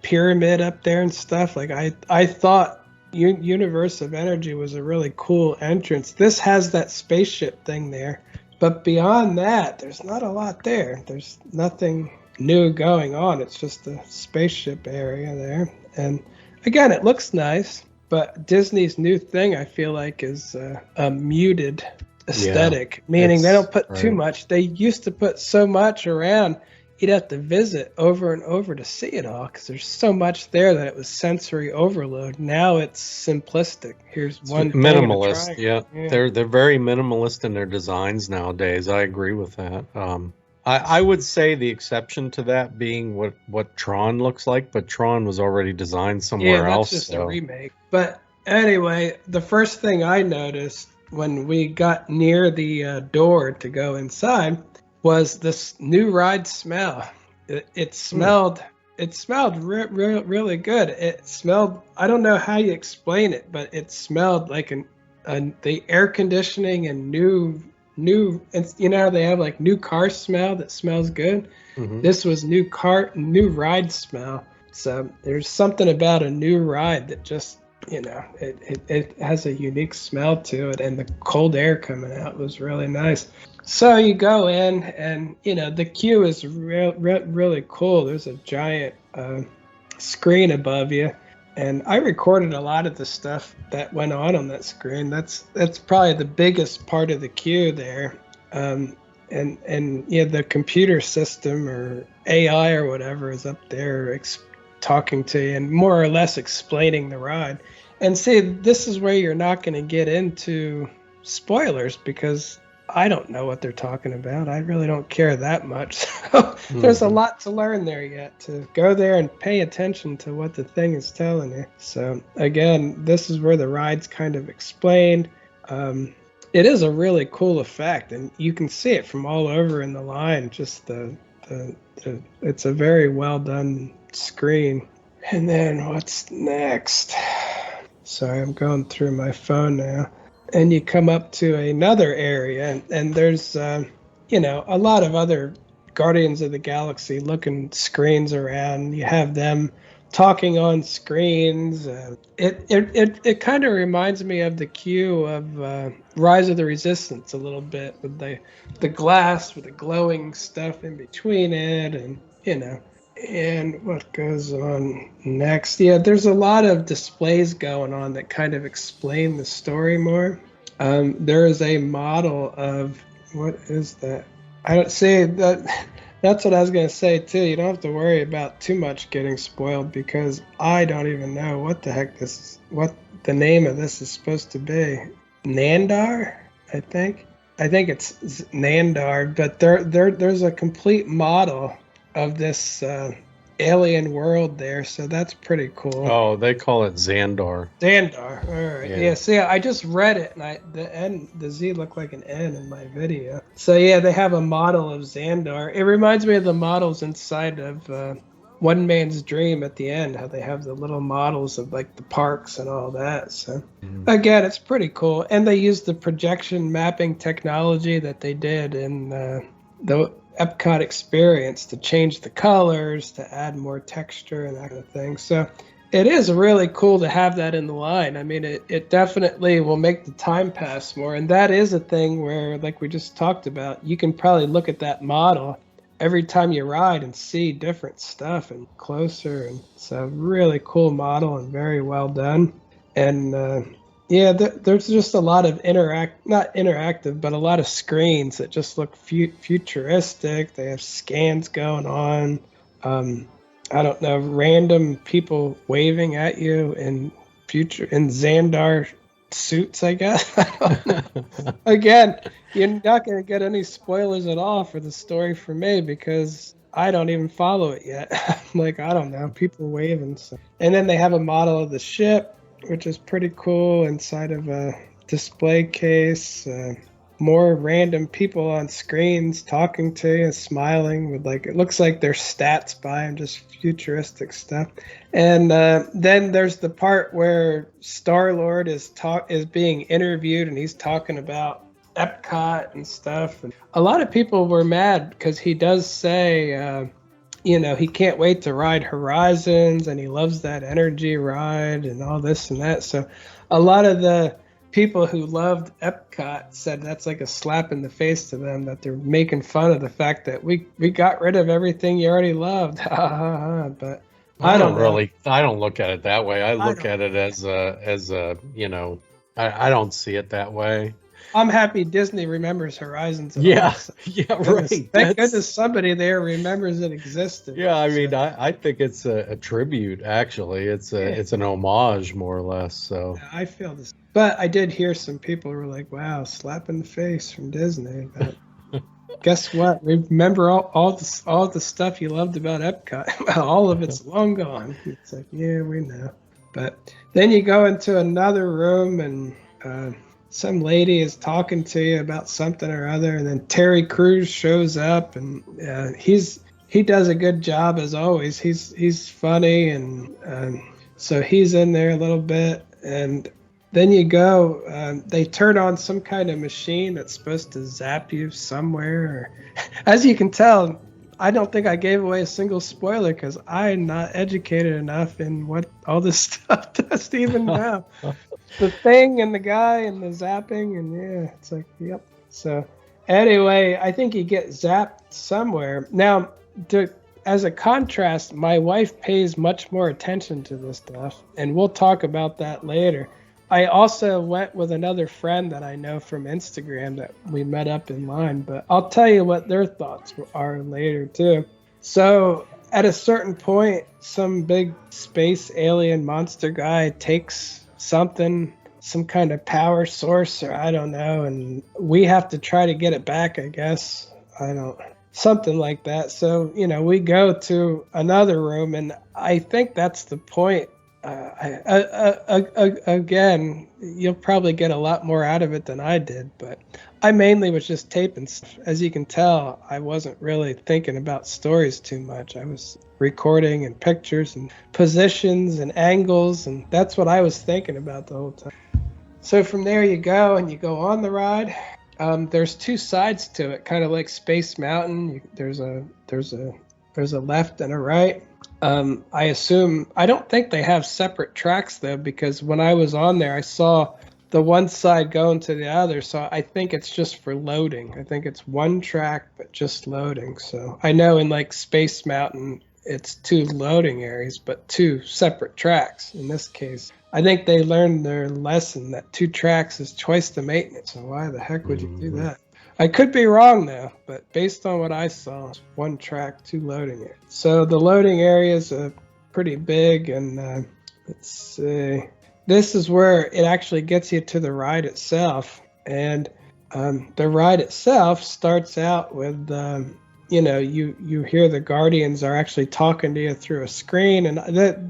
pyramid up there and stuff. Like I thought Universe of Energy was a really cool entrance. This has that spaceship thing there, but beyond that, there's not a lot there. There's nothing new going on. It's just a spaceship area there. And again, it looks nice, but Disney's new thing, I feel like, is a muted aesthetic, meaning they don't put too much. They used to put so much around. You'd have to visit over and over to see it all because there's so much there that it was sensory overload. Now it's simplistic. Here's one thing minimalist. Yeah, they're very minimalist in their designs nowadays. I agree with that. I would say the exception to that being what Tron looks like, but Tron was already designed somewhere else. Yeah, that's just a remake. But anyway, the first thing I noticed when we got near the door to go inside was this new ride smell. It smelled really good. It smelled, I don't know how you explain it, but it smelled like the air conditioning and new they have like new car smell that smells good. Mm-hmm. This was new ride smell. So there's something about a new ride that just it has a unique smell to it, and the cold air coming out was really nice. So you go in, and the queue is really cool. There's a giant screen above you, and I recorded a lot of the stuff that went on that screen. That's probably the biggest part of the queue there. And the computer system or AI or whatever is up there talking to you and more or less explaining the ride. And see, this is where you're not going to get into spoilers because I don't know what they're talking about. I really don't care that much. So there's a lot to learn there yet, to go there and pay attention to what the thing is telling you. So again, this is where the ride's kind of explained. It is a really cool effect, and you can see it from all over in the line. Just it's a very well done screen. And then what's next? Sorry, I'm going through my phone now. And you come up to another area, and there's, a lot of other Guardians of the Galaxy looking screens around. You have them talking on screens. It kind of reminds me of the queue of Rise of the Resistance a little bit, with the glass with the glowing stuff in between it, and And what goes on next? Yeah, there's a lot of displays going on that kind of explain the story more. There is a model of, what is that? I don't see that. That's what I was going to say too. You don't have to worry about too much getting spoiled because I don't even know what the heck what the name of this is supposed to be. Nandar, I think. I think it's Nandar, but there's a complete model of this alien world there, so that's pretty cool. Oh, they call it Xandar. Xandar, all right. Yeah, see, I just read it, and the Z looked like an N in my video. So yeah, they have a model of Xandar. It reminds me of the models inside of One Man's Dream at the end, how they have the little models of like the parks and all that. So again, it's pretty cool, and they use the projection mapping technology that they did in the EPCOT experience to change the colors, to add more texture and that kind of thing. So it is really cool to have that in the line. I mean, it definitely will make the time pass more. And that is a thing where, like we just talked about, you can probably look at that model every time you ride and see different stuff and closer. And it's a really cool model and very well done. And Yeah, there's just a lot of not interactive, but a lot of screens that just look futuristic. They have scans going on. Um, I don't know, random people waving at you in Xandar suits, I guess. I don't know. Again, you're not going to get any spoilers at all for the story for me because I don't even follow it yet. Like, I don't know, people waving. So. And then they have a model of the ship, which is pretty cool inside of a display case. More random people on screens talking to you, smiling with like, it looks like there's stats by them, just futuristic stuff. And then there's the part where Star-Lord is being interviewed and he's talking about EPCOT and stuff. And a lot of people were mad because he does say, he can't wait to ride Horizons and he loves that energy ride and all this and that. So a lot of the people who loved EPCOT said that's like a slap in the face to them, that they're making fun of the fact that we got rid of everything you already loved. But I don't look at it that way. I look at it as a I don't see it that way. I'm happy Disney remembers Horizons. Yeah, right. Thank goodness somebody there remembers it existed. Yeah, I mean, I think it's a tribute. Actually, it's an homage, more or less. So yeah, I feel this, but I did hear some people were like, "Wow, slap in the face from Disney." But guess what? Remember all the stuff you loved about EPCOT. All of it's long gone. It's like, yeah, we know. But then you go into another room and. Some lady is talking to you about something or other, and then Terry Crews shows up, and he does a good job as always. He's funny, and so he's in there a little bit, and then you go. They turn on some kind of machine that's supposed to zap you somewhere. As you can tell, I don't think I gave away a single spoiler because I'm not educated enough in what all this stuff does to even know. The thing and the guy and the zapping and yeah, it's like, yep. So anyway, I think you get zapped somewhere. Now, as a contrast, my wife pays much more attention to this stuff, and we'll talk about that later. I also went with another friend that I know from Instagram that we met up in line, but I'll tell you what their thoughts are later too. So at a certain point, some big space alien monster guy takes some kind of power source, or I don't know, and we have to try to get it back, I guess. Something like that. So, we go to another room, and I think that's the point. Again, you'll probably get a lot more out of it than I did, but I mainly was just taping stuff. As you can tell, I wasn't really thinking about stories too much. I was recording and pictures and positions and angles, and that's what I was thinking about the whole time. So from there you go, and you go on the ride. There's two sides to it, kind of like Space Mountain. There's a left and a right. I don't think they have separate tracks though, because when I was on there, I saw the one side going to the other. So I think it's just for loading. I think it's one track, but just loading. So I know in like Space Mountain, it's two loading areas, but two separate tracks. In this case, I think they learned their lesson that two tracks is twice the maintenance. So why the heck would you do that? I could be wrong though, but based on what I saw, it's one track, two loading areas. So the loading areas are pretty big, and let's see. This is where it actually gets you to the ride itself, and the ride itself starts out with you hear the Guardians are actually talking to you through a screen, and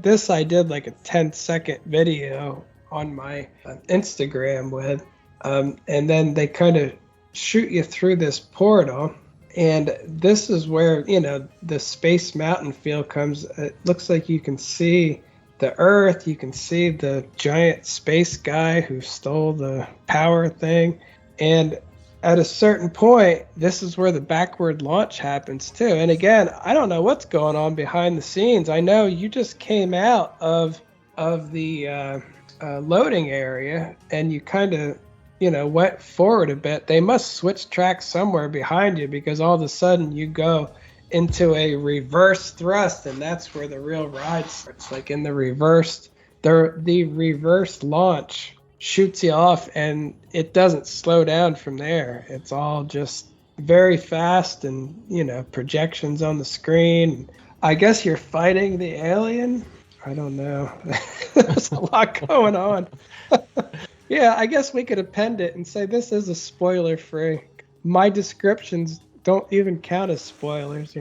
this I did like a 10-second video on my Instagram with, and then they kind of shoot you through this portal, and this is where the Space Mountain feel comes. It looks like you can see the Earth, you can see the giant space guy who stole the power thing, and at a certain point, this is where the backward launch happens too. And again, I don't know what's going on behind the scenes. I know you just came out of the loading area, and you kind of went forward a bit. They must switch tracks somewhere behind you, because all of a sudden you go into a reverse thrust, and that's where the real ride starts. Like in the reversed launch shoots you off, and it doesn't slow down from there. It's all just very fast, and projections on the screen. I guess you're fighting the alien. I don't know. There's a lot going on. Yeah, I guess we could append it and say this is a spoiler free. My descriptions don't even count as spoilers,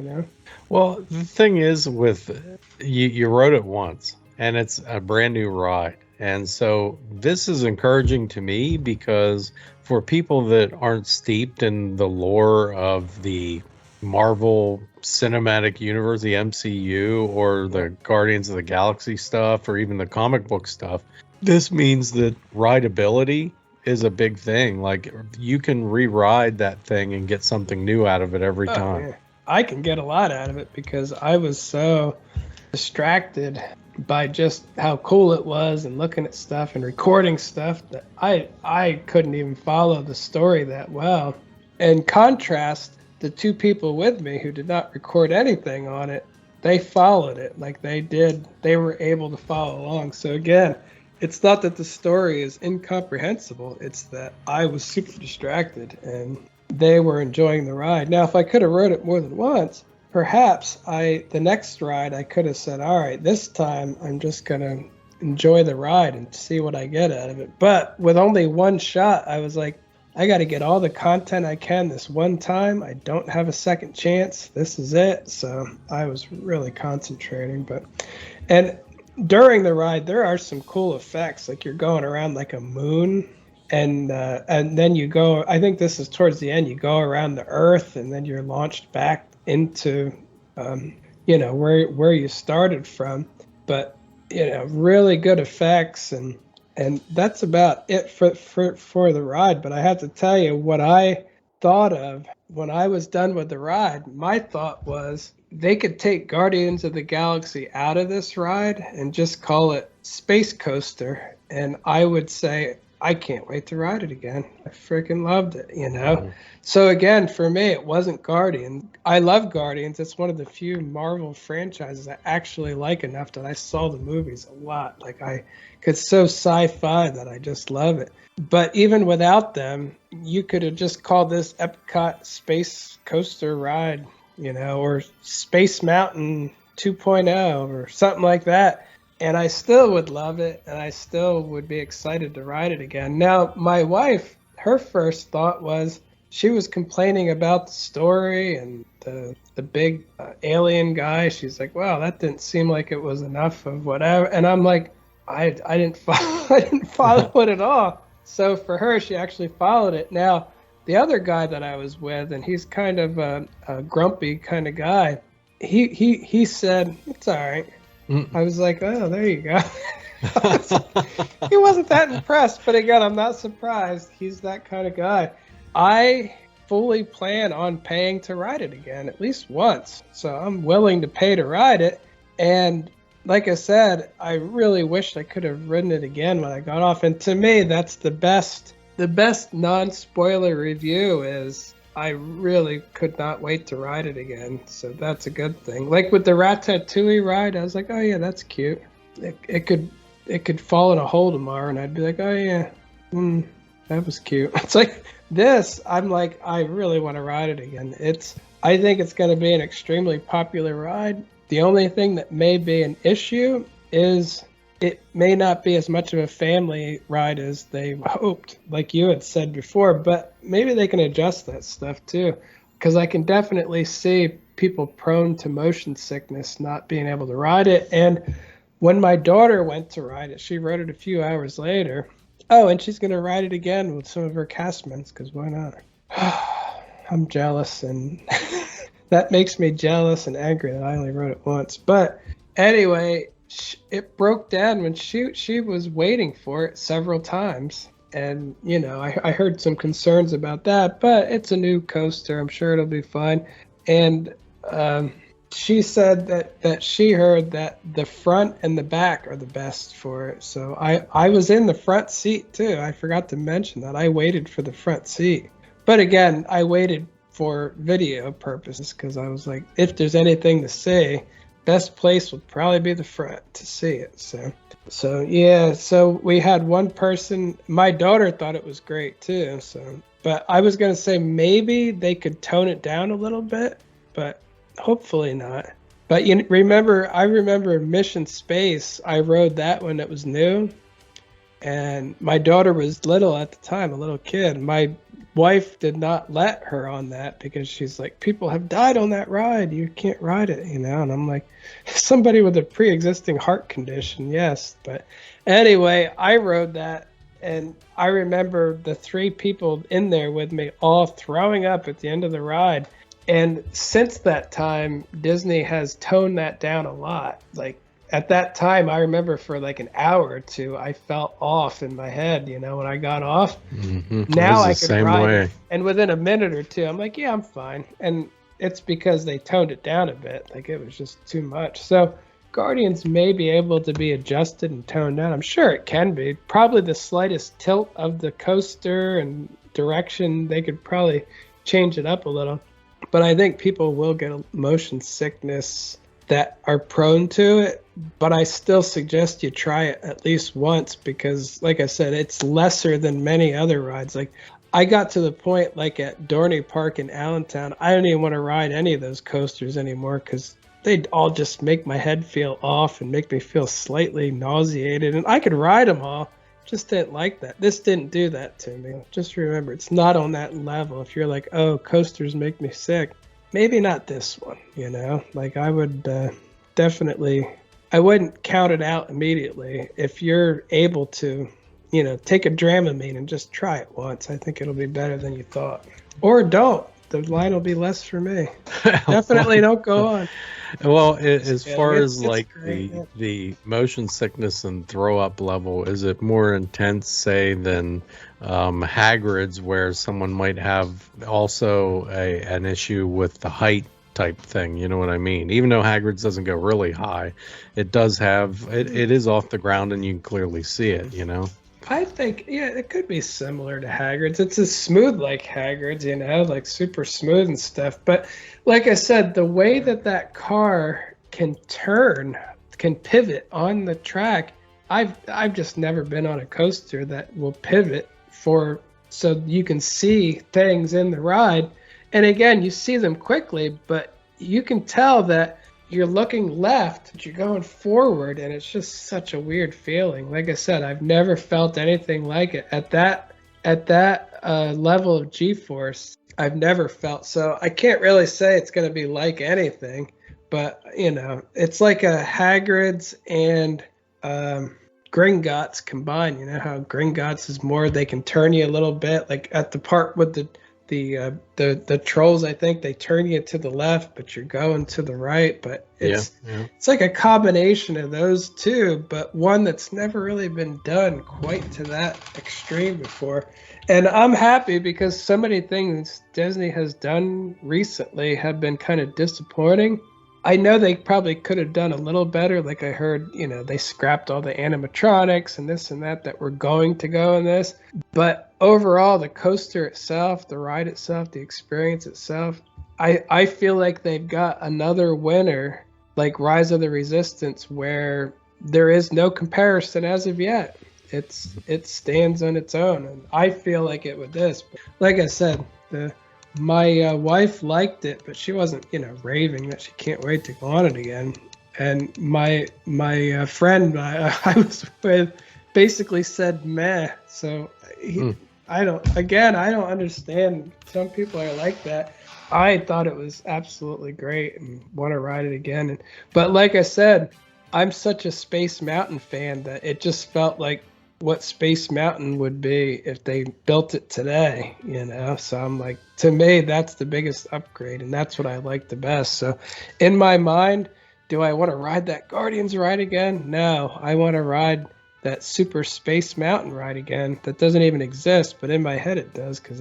Well, the thing is with you wrote it once, and it's a brand new ride. And so this is encouraging to me because for people that aren't steeped in the lore of the Marvel Cinematic Universe, the MCU, or the Guardians of the Galaxy stuff, or even the comic book stuff, this means that rideability is a big thing. Like, you can re-ride that thing and get something new out of it every time. Yeah. I can get a lot out of it because I was so distracted by just how cool it was and looking at stuff and recording stuff that I couldn't even follow the story that well. In contrast, the two people with me who did not record anything on it, they followed it like they did. They were able to follow along. So again, it's not that the story is incomprehensible. It's that I was super distracted and they were enjoying the ride. Now, if I could have wrote it more than once, perhaps the next ride I could have said, all right, this time I'm just going to enjoy the ride and see what I get out of it. But with only one shot, I was like, I got to get all the content I can this one time. I don't have a second chance. This is it. So I was really concentrating. And during the ride, there are some cool effects. Like you're going around like a moon, and then you go, I think this is towards the end, you go around the Earth, and then you're launched back into, where you started from. But, really good effects, and that's about it for the ride. But I have to tell you what I thought of when I was done with the ride. My thought was they could take Guardians of the Galaxy out of this ride and just call it Space Coaster, and I would say I can't wait to ride it again. I freaking loved it, So again, for me, it wasn't Guardians. I love Guardians. It's one of the few Marvel franchises I actually like enough that I saw the movies a lot. Like it's so sci-fi that I just love it. But even without them, you could have just called this EPCOT Space Coaster Ride, or Space Mountain 2.0 or something like that. And I still would love it, and I still would be excited to ride it again. Now, my wife, her first thought was she was complaining about the story and the big alien guy. She's like, "Wow, that didn't seem like it was enough of whatever." And I'm like, I didn't follow it at all. So for her, she actually followed it. Now, the other guy that I was with, and he's kind of a grumpy kind of guy, he said, "It's all right." I was like, oh, there you go. He wasn't that impressed, but again, I'm not surprised. He's that kind of guy. I fully plan on paying to ride it again, at least once. So I'm willing to pay to ride it. And like I said, I really wish I could have ridden it again when I got off. And to me, that's the best non-spoiler review is I really could not wait to ride it again. So that's a good thing. Like with the Ratatouille ride, I was like, oh yeah, that's cute. It could fall in a hole tomorrow, and I'd be like, oh yeah, that was cute. It's like this, I'm like, I really want to ride it again. I think it's going to be an extremely popular ride. The only thing that may be an issue is it may not be as much of a family ride as they hoped, like you had said before, but maybe they can adjust that stuff too, because I can definitely see people prone to motion sickness not being able to ride it. And when my daughter went to ride it, she rode it a few hours later. Oh, and she's going to ride it again with some of her castmates, because why not? I'm jealous, and that makes me jealous and angry that I only rode it once. But anyway, it broke down when she was waiting for it several times. And, I heard some concerns about that, but it's a new coaster. I'm sure it'll be fine. And she said that she heard that the front and the back are the best for it. So I was in the front seat too. I forgot to mention that. I waited for the front seat. But again, I waited for video purposes because I was like, if there's anything to see. best place would probably be the front to see it. So yeah, so we had one person, my daughter thought it was great too. So, but I was going to say maybe they could tone it down a little bit, but hopefully not. But I remember Mission Space. I rode that when it was new, and my daughter was little at the time, a little kid. My wife did not let her on that because she's like, people have died on that ride. You can't ride it, And I'm like, somebody with a pre-existing heart condition, yes. But anyway, I rode that, and I remember the 3 people in there with me all throwing up at the end of the ride. And since that time, Disney has toned that down a lot. Like at that time, I remember for like an hour or two, I felt off in my head, when I got off. Mm-hmm. Now I could ride it. And within a minute or two, I'm like, yeah, I'm fine. And it's because they toned it down a bit. Like it was just too much. So Guardians may be able to be adjusted and toned down. I'm sure it can be. Probably the slightest tilt of the coaster and direction, they could probably change it up a little. But I think people will get a motion sickness that are prone to it. But I still suggest you try it at least once because, like I said, it's lesser than many other rides. Like I got to the point, like at Dorney Park in Allentown, I don't even want to ride any of those coasters anymore because they'd all just make my head feel off and make me feel slightly nauseated. And I could ride them all. Just didn't like that. This didn't do that to me. Just remember, it's not on that level. If you're like, oh, coasters make me sick, maybe not this one, Like I would definitely, I wouldn't count it out immediately. If you're able to, take a Dramamine and just try it once, I think it'll be better than you thought. Or don't. The line will be less for me. Definitely don't go on. Well, as far as like the motion sickness and throw up level, is it more intense, say, than Hagrid's, where someone might have also an issue with the height type thing? You know what I mean? Even though Hagrid's doesn't go really high, it does have it is off the ground and you can clearly see it. I think, it could be similar to Hagrid's. It's as smooth like Hagrid's, like super smooth and stuff. But like I said, the way that car can pivot on the track, I've just never been on a coaster that will pivot so you can see things in the ride. And again, you see them quickly, but you can tell that you're looking left, but you're going forward, and it's just such a weird feeling. Like I said, I've never felt anything like it at that level of G-force. I've never felt. So I can't really say it's going to be like anything, but it's like a Hagrid's and Gringotts combined. You know how Gringotts is more, they can turn you a little bit, like at the part with the trolls, I think they turn you to the left, but you're going to the right. But it's like a combination of those two, but one that's never really been done quite to that extreme before. And I'm happy because so many things Disney has done recently have been kind of disappointing. I know they probably could have done a little better. Like I heard, they scrapped all the animatronics and this and that were going to go in this. But overall, the coaster itself, the ride itself, the experience itself, I feel like they've got another winner like Rise of the Resistance where there is no comparison as of yet. It stands on its own. And I feel like it with this. But like I said, my wife liked it, but she wasn't, raving that she can't wait to go on it again. And my friend I was with basically said meh. So I don't understand. Some people are like that. I thought it was absolutely great and want to ride it again. But like I said, I'm such a Space Mountain fan that it just felt like what Space Mountain would be if they built it today, So I'm like, to me, that's the biggest upgrade, and that's what I like the best. So in my mind, do I want to ride that Guardians ride again? No, I want to ride that Super Space Mountain ride again. That doesn't even exist, but in my head it does, because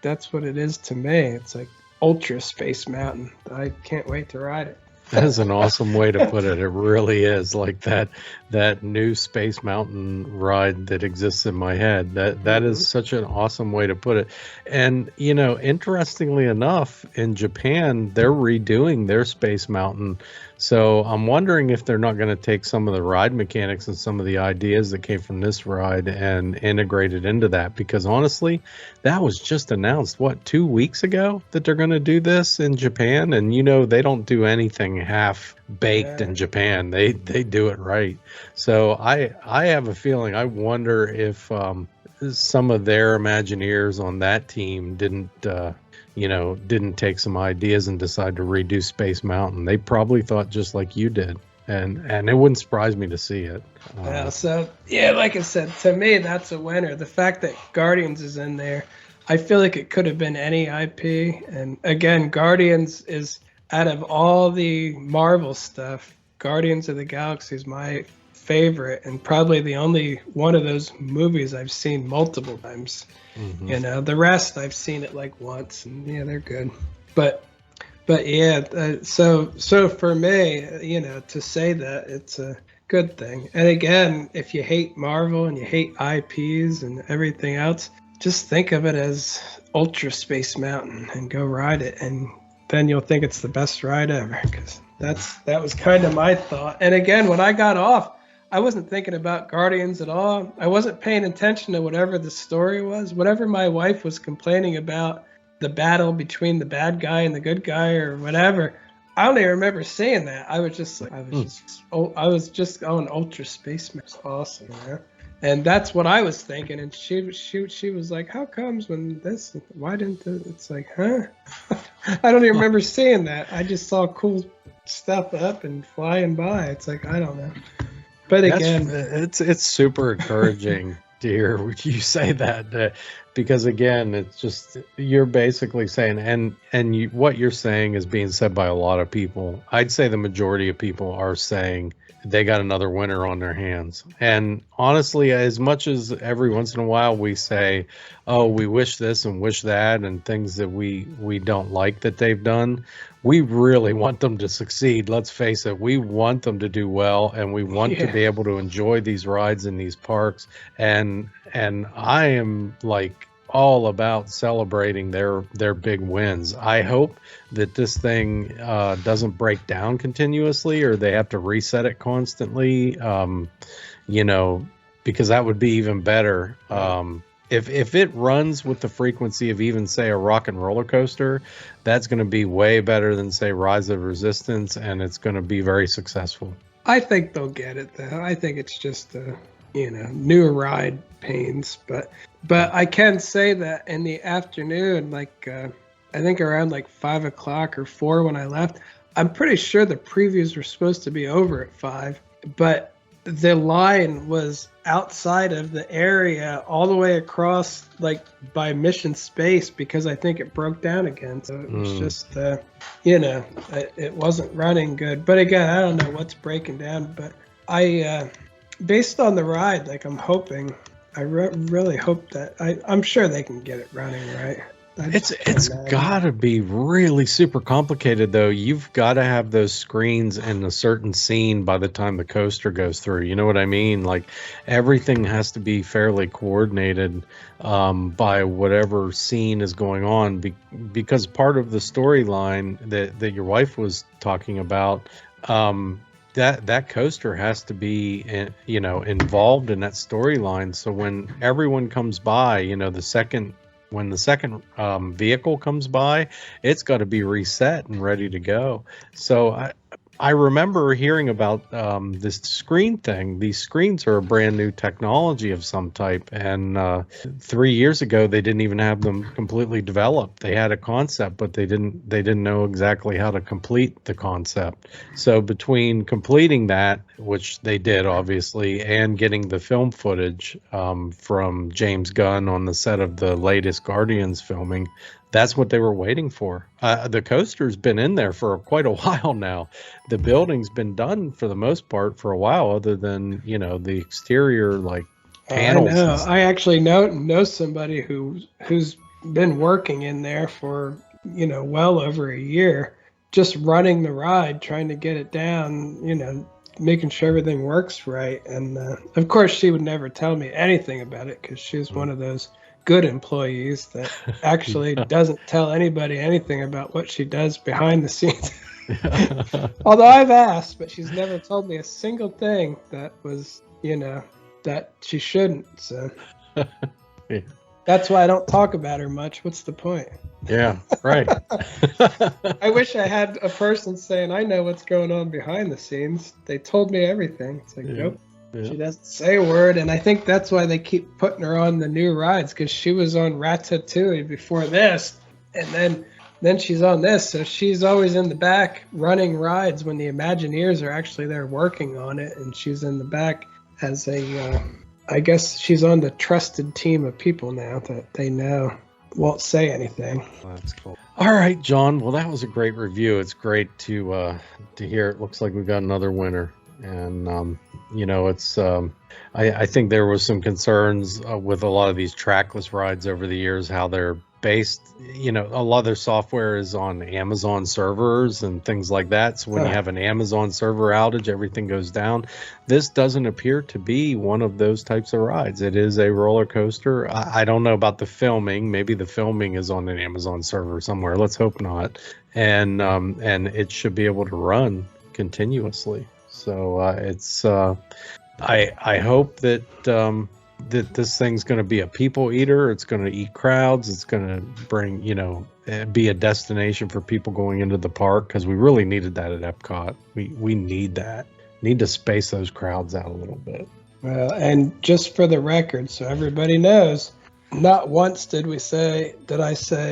that's what it is to me. It's like Ultra Space Mountain. I can't wait to ride it. That is an awesome way to put it. It really is like that new Space Mountain ride that exists in my head. That is such an awesome way to put it. And, interestingly enough, in Japan, they're redoing their Space Mountain So I'm wondering if they're not going to take some of the ride mechanics and some of the ideas that came from this ride and integrate it into that. Because honestly, that was just announced, 2 weeks ago that they're going to do this in Japan. And they don't do anything half baked in Japan. They do it right. So I have a feeling, I wonder if some of their Imagineers on that team didn't take some ideas and decide to redo Space Mountain. They probably thought just like you did, and it wouldn't surprise me to see it. Like I said, to me, that's a winner. The fact that Guardians is in there, I feel like it could have been any IP. And again, Guardians is, out of all the Marvel stuff, Guardians of the Galaxy is my favorite, and probably the only one of those movies I've seen multiple times. Mm-hmm. The rest I've seen it like once, and they're good. But so for me, to say that, it's a good thing. And again, if you hate Marvel and you hate IPs and everything else, just think of it as Ultra Space Mountain and go ride it, and then you'll think it's the best ride ever. Because that was kind of my thought. And again, when I got off, I wasn't thinking about Guardians at all. I wasn't paying attention to whatever the story was. Whatever my wife was complaining about, the battle between the bad guy and the good guy or whatever, I don't even remember seeing that. I was just on Ultra Space Man. It's awesome, and that's what I was thinking. And she was like, "How comes when this? Why didn't it's like, huh?" I don't even remember seeing that. I just saw cool stuff up and flying by. It's like, I don't know. But again, it's super encouraging to hear you say that, because again, it's just, you're basically saying, and what you're saying is being said by a lot of people. I'd say the majority of people are saying they got another winner on their hands. And honestly, as much as every once in a while we say, oh, we wish this and wish that, and things that we don't like that they've done, we really want them to succeed. Let's face it, we want them to do well, and we want to be able to enjoy these rides in these parks. And I am like all about celebrating their big wins. I hope that this thing doesn't break down continuously, or they have to reset it constantly, because that would be even better. If it runs with the frequency of even, say, a rock and roller coaster, that's going to be way better than, say, Rise of Resistance, and it's going to be very successful. I think they'll get it, though. I think it's just new ride pains. But I can say that in the afternoon, like I think around like 5 o'clock or 4 when I left, I'm pretty sure the previews were supposed to be over at 5, but the line was outside of the area all the way across, like by Mission Space, because I think it broke down again. So it was just, it wasn't running good. But again, I don't know what's breaking down. But based on the ride, like I really hope that, I'm sure they can get it running right. It's got to be really super complicated, though. You've got to have those screens in a certain scene by the time the coaster goes through. You know what I mean? Like, everything has to be fairly coordinated by whatever scene is going on, because part of the storyline that your wife was talking about, that coaster has to be, involved in that storyline. So when everyone comes by, when the second vehicle comes by, it's got to be reset and ready to go. So I remember hearing about this screen thing. These screens are a brand new technology of some type, and 3 years ago they didn't even have them completely developed. They had a concept, but they didn't know exactly how to complete the concept. So between completing that, which they did obviously, and getting the film footage from James Gunn on the set of the latest Guardians filming, that's what they were waiting for. The coaster's been in there for quite a while now. The building's been done for the most part for a while, other than, the exterior, like, panels. I know. I actually know somebody who's been working in there for, well over a year, just running the ride, trying to get it down, making sure everything works right. And of course, she would never tell me anything about it, because she's one of those good employees that actually doesn't tell anybody anything about what she does behind the scenes. Although I've asked, but she's never told me a single thing that was, that she shouldn't. So Yeah. that's why I don't talk about her much. What's the point? Yeah, right. I wish I had a person saying, I know what's going on behind the scenes. They told me everything. It's like, nope. Yeah. She doesn't say a word. And I think that's why they keep putting her on the new rides, because she was on Ratatouille before this. And then she's on this. So she's always in the back running rides when the Imagineers are actually there working on it. And she's in the back as I guess she's on the trusted team of people now that they know won't say anything. That's cool. All right, John. Well, that was a great review. It's great to hear. It looks like we got another winner, and it's. I think there was some concerns with a lot of these trackless rides over the years, how they're based. A lot of their software is on Amazon servers and things like that. So when you have an Amazon server outage, everything goes down. This doesn't appear to be one of those types of rides. It is a roller coaster. I don't know about the filming. Maybe the filming is on an Amazon server somewhere. Let's hope not. And it should be able to run continuously. So it's. I hope that that this thing's going to be a people eater. It's going to eat crowds. It's going to bring, be a destination for people going into the park, because we really needed that at Epcot. We need that. Need to space those crowds out a little bit. Well, and just for the record, so everybody knows, not once did I say,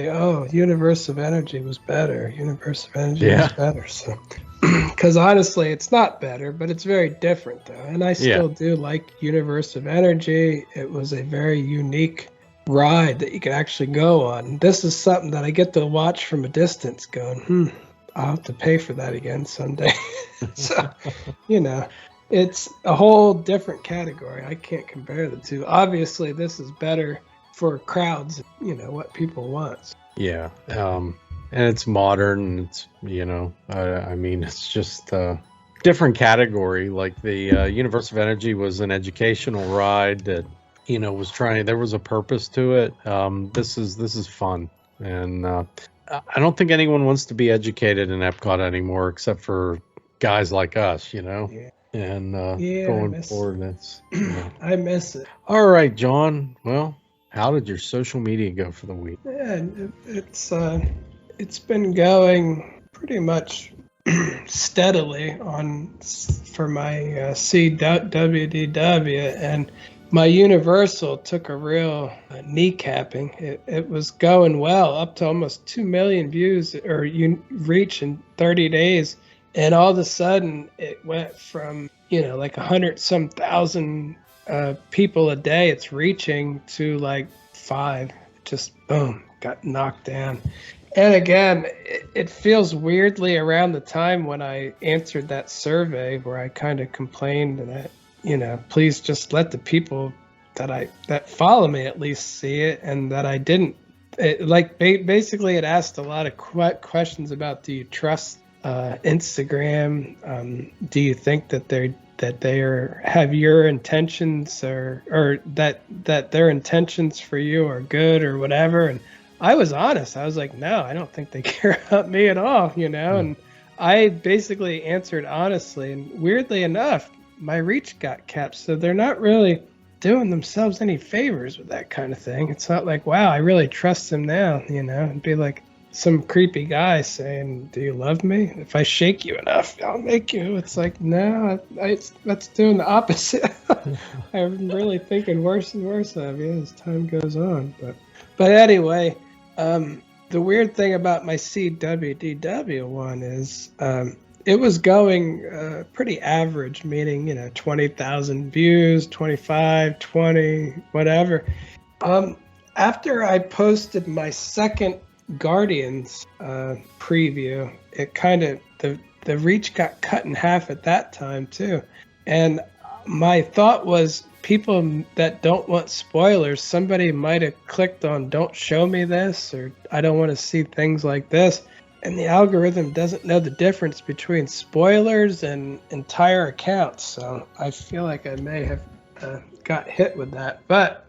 oh, Universe of Energy was better. Universe of Energy was better. So, because honestly, it's not better, but it's very different, though. And I still do like Universe of Energy. It was a very unique ride that you could actually go on. This is something that I get to watch from a distance going, I'll have to pay for that again someday. So, it's a whole different category. I can't compare the two. Obviously, this is better for crowds, what people want. Yeah. And it's modern. It's, it's just a different category. Like the Universe of Energy was an educational ride that, there was a purpose to it. This is fun. And I don't think anyone wants to be educated in Epcot anymore, except for guys like us, Yeah. And going forward, that's. I miss it. All right, John. Well, how did your social media go for the week? Yeah, it's been going pretty much steadily for my SeeWDW, and my Universal took a real kneecapping. It was going well, up to almost 2 million views or reach in 30 days. And all of a sudden it went from, like 100-some thousand people a day it's reaching to like 5. Just boom, got knocked down. And again, it feels weirdly around the time when I answered that survey where I kind of complained that, please just let the people that follow me at least see it, and that I didn't. Basically, it asked a lot of questions about, do you trust Instagram? Do you think that they have your intentions, or that their intentions for you are good or whatever? And I was honest. I was like, no, I don't think they care about me at all, And I basically answered honestly, and weirdly enough, my reach got capped. So they're not really doing themselves any favors with that kind of thing. It's not like, wow, I really trust them now, It'd be like some creepy guy saying, do you love me? If I shake you enough, I'll make you. It's like, no, that's doing the opposite. I'm really thinking worse and worse of you as time goes on. But anyway, the weird thing about my SeeWDW one is it was going pretty average, meaning, 20,000 views, 25, 20, whatever. After I posted my second Guardians preview, it kind of, the reach got cut in half at that time too. And my thought was, people that don't want spoilers, somebody might have clicked on don't show me this, or I don't want to see things like this, and the algorithm doesn't know the difference between spoilers and entire accounts. So I feel like I may have got hit with that. But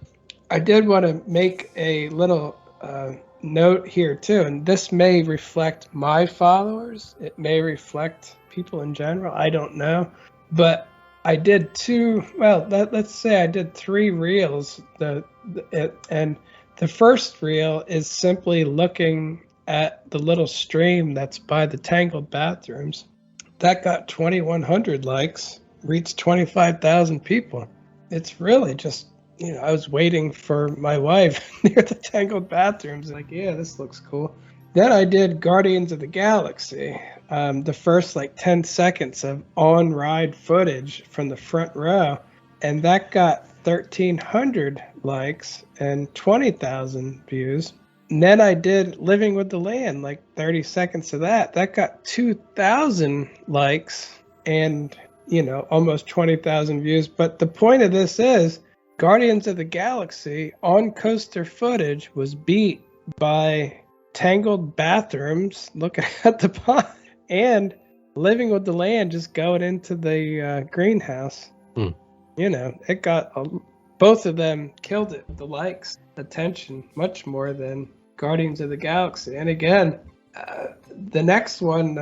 I did want to make a little note here too, and this may reflect my followers. It may reflect people in general. I don't know, but I did let's say I did 3 reels. And the first reel is simply looking at the little stream that's by the Tangled bathrooms. That got 2,100 likes, reached 25,000 people. It's really just, I was waiting for my wife near the Tangled bathrooms. Like, yeah, this looks cool. Then I did Guardians of the Galaxy. The first 10 seconds of on-ride footage from the front row. And that got 1,300 likes and 20,000 views. And then I did Living with the Land, 30 seconds of that. That got 2,000 likes and, almost 20,000 views. But the point of this is Guardians of the Galaxy on coaster footage was beat by Tangled bathrooms looking at the pond and Living with the Land just going into the greenhouse. It got both of them killed it. The likes, attention, much more than Guardians of the Galaxy. And again, the next one,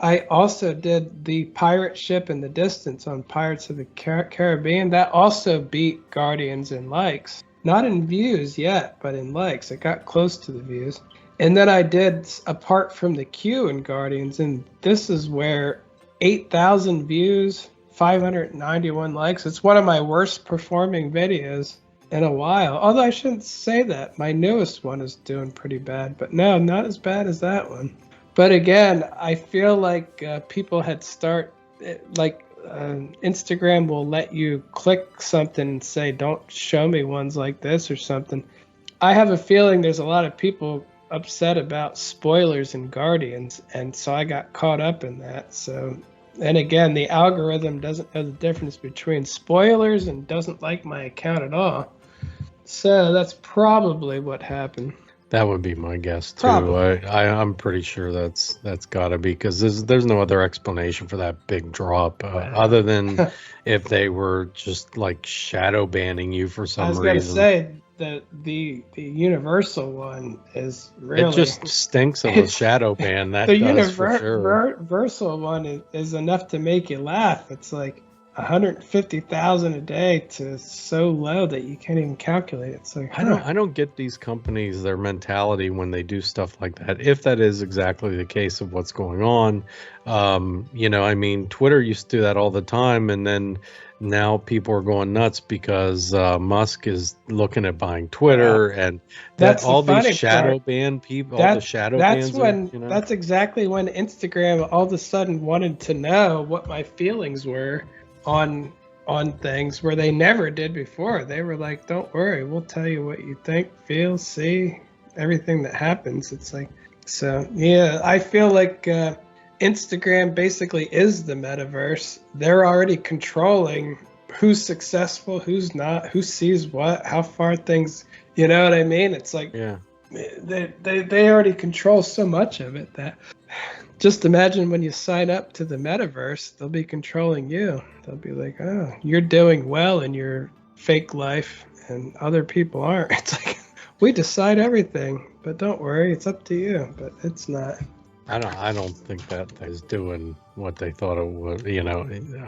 I also did the pirate ship in the distance on Pirates of the Caribbean. That also beat Guardians in likes. Not in views yet, but in likes. It got close to the views. And then I did Apart from the Queue in Guardians, and this is where 8,000 views, 591 likes. It's one of my worst performing videos in a while. Although I shouldn't say that. My newest one is doing pretty bad, but no, not as bad as that one. But again, I feel like people had Instagram will let you click something and say, don't show me ones like this or something. I have a feeling there's a lot of people upset about spoilers in Guardians, and so I got caught up in that. So, and again, the algorithm doesn't know the difference between spoilers and doesn't like my account at all. So that's probably what happened. That would be my guess too. I'm pretty sure that's got to be, because there's no other explanation for that big drop other than if they were just shadow banning you for some reason. I was gonna say that the Universal one is really, it just stinks of a shadow ban. That the Universal one is enough to make you laugh. It's 150,000 a day to so low that you can't even calculate it. It's I don't get these companies, their mentality when they do stuff like that, if that is exactly the case of what's going on. Twitter used to do that all the time, and then now people are going nuts because Musk is looking at buying Twitter, and that's all these shadow ban people, all the shadow bans. That's exactly when Instagram all of a sudden wanted to know what my feelings were on things, where they never did before. They were like, don't worry, we'll tell you what you think, feel, see, everything that happens. It's so yeah, I feel like Instagram basically is the metaverse. They're already controlling who's successful, who's not, who sees what, how far things, you know what I mean? It's they already control so much of it that just imagine when you sign up to the metaverse, they'll be controlling you. They'll be like, oh, you're doing well in your fake life and other people aren't. It's we decide everything, but don't worry, it's up to you. But it's not. I don't think that is doing what they thought it would.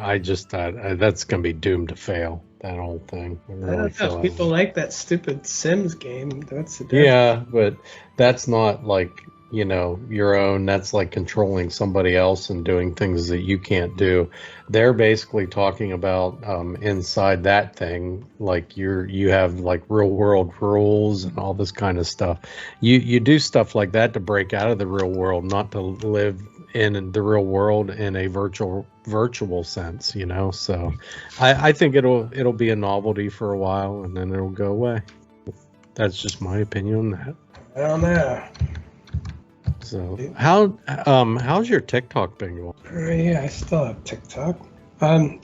I just thought that's going to be doomed to fail, that whole thing. I don't know. People like that stupid Sims game. That's the difference. Yeah, but that's not your own. That's controlling somebody else and doing things that you can't do. They're basically talking about inside that thing, you have real world rules and all this kind of stuff. You do stuff like that to break out of the real world, not to live in the real world in a virtual sense, So I think it'll be a novelty for a while, and then it'll go away. That's just my opinion on that. I don't know. So how's your TikTok been going? Yeah, I still have TikTok.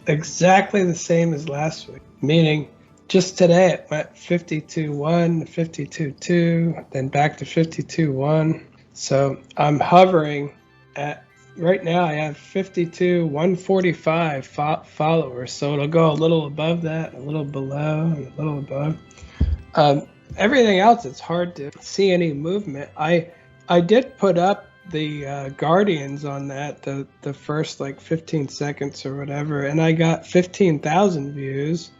Exactly the same as last week. Meaning, just today it went 52.1, 52.2, then back to 52.1. So I'm hovering at, right now I have 52.145 followers. So it'll go a little above that, a little below, and a little above. Everything else, it's hard to see any movement. I did put up the Guardians on that, the first like 15 seconds or whatever, and I got 15,000 views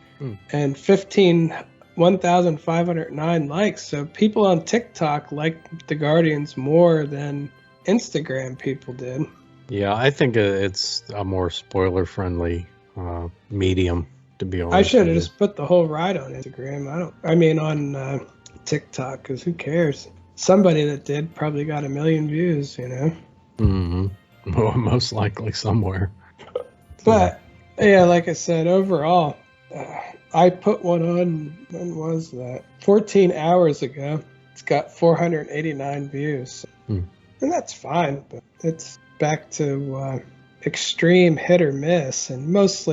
and 1,509 likes. So people on TikTok liked the Guardians more than Instagram people did. Yeah, I think it's a more spoiler-friendly medium, to be honest. I should have just put the whole ride on Instagram. On TikTok, because who cares? Somebody that did probably got 1 million views, you know? Mm-hmm. Well, most likely somewhere. But, yeah, like I said, overall, I put one on, when was that? 14 hours ago. It's got 489 views. And that's fine, but it's back to extreme hit or miss, and most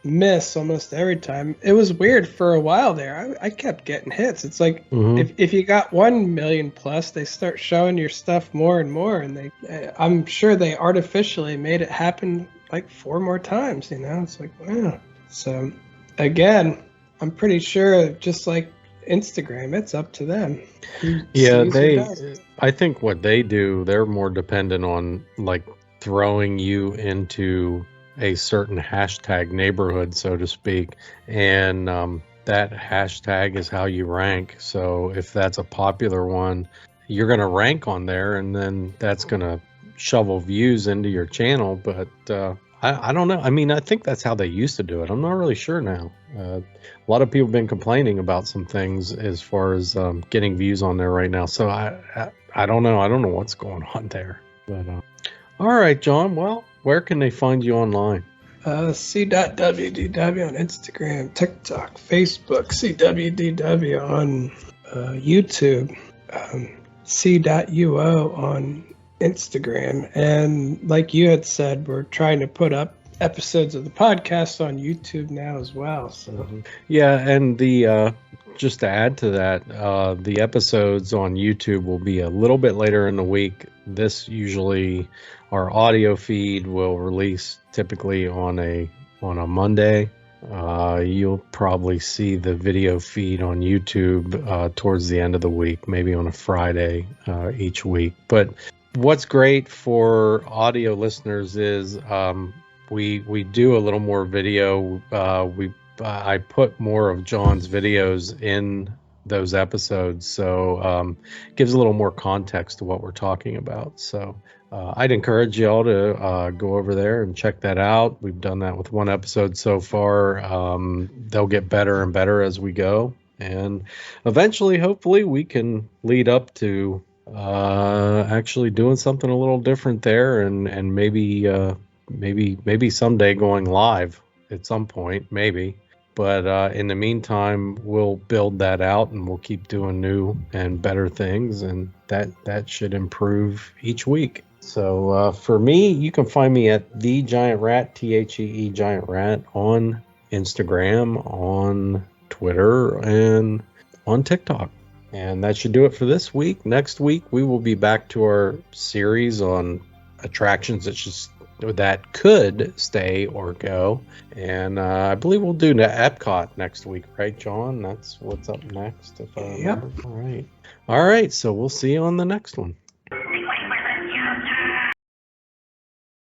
miss almost every time. It was weird for a while there. I kept getting hits. It's like if you got 1 million plus, they start showing your stuff more and more, and I'm sure they artificially made it happen like 4 more times, you know? It's like, wow. So again, I'm pretty sure, just like Instagram, it's up to them. I think what they do, they're more dependent on like throwing you into a certain hashtag neighborhood, so to speak, and that hashtag is how you rank. So if that's a popular one, you're going to rank on there, and then that's going to shovel views into your channel. But I don't know. I mean, I think that's how they used to do it. I'm not really sure now. A lot of people have been complaining about some things as far as getting views on there right now. So I don't know. I don't know what's going on there. But all right, John. Well, where can they find you online? SeeWDW on Instagram, TikTok, Facebook, SeeWDW on YouTube, See.uo on Instagram. And like you had said, we're trying to put up episodes of the podcast on YouTube now as well. So yeah, and the just to add to that, the episodes on YouTube will be a little bit later in the week. This usually, our audio feed will release typically on a Monday. You'll probably see the video feed on YouTube towards the end of the week, maybe on a Friday each week. But what's great for audio listeners is we do a little more video. I put more of John's videos in those episodes, so gives a little more context to what we're talking about. So I'd encourage y'all to go over there and check that out. We've done that with one episode so far. They'll get better and better as we go, and eventually, hopefully, we can lead up to actually doing something a little different there, and maybe someday going live at some point, maybe. But in the meantime, we'll build that out, and we'll keep doing new and better things, and that should improve each week. So for me, you can find me at The Giant Rat, THEE Giant Rat, on Instagram, on Twitter, and on TikTok. And that should do it for this week. Next week, we will be back to our series on attractions that could stay or go. And I believe we'll do EPCOT next week, right, John? That's what's up next, if I remember. All right. So we'll see you on the next one.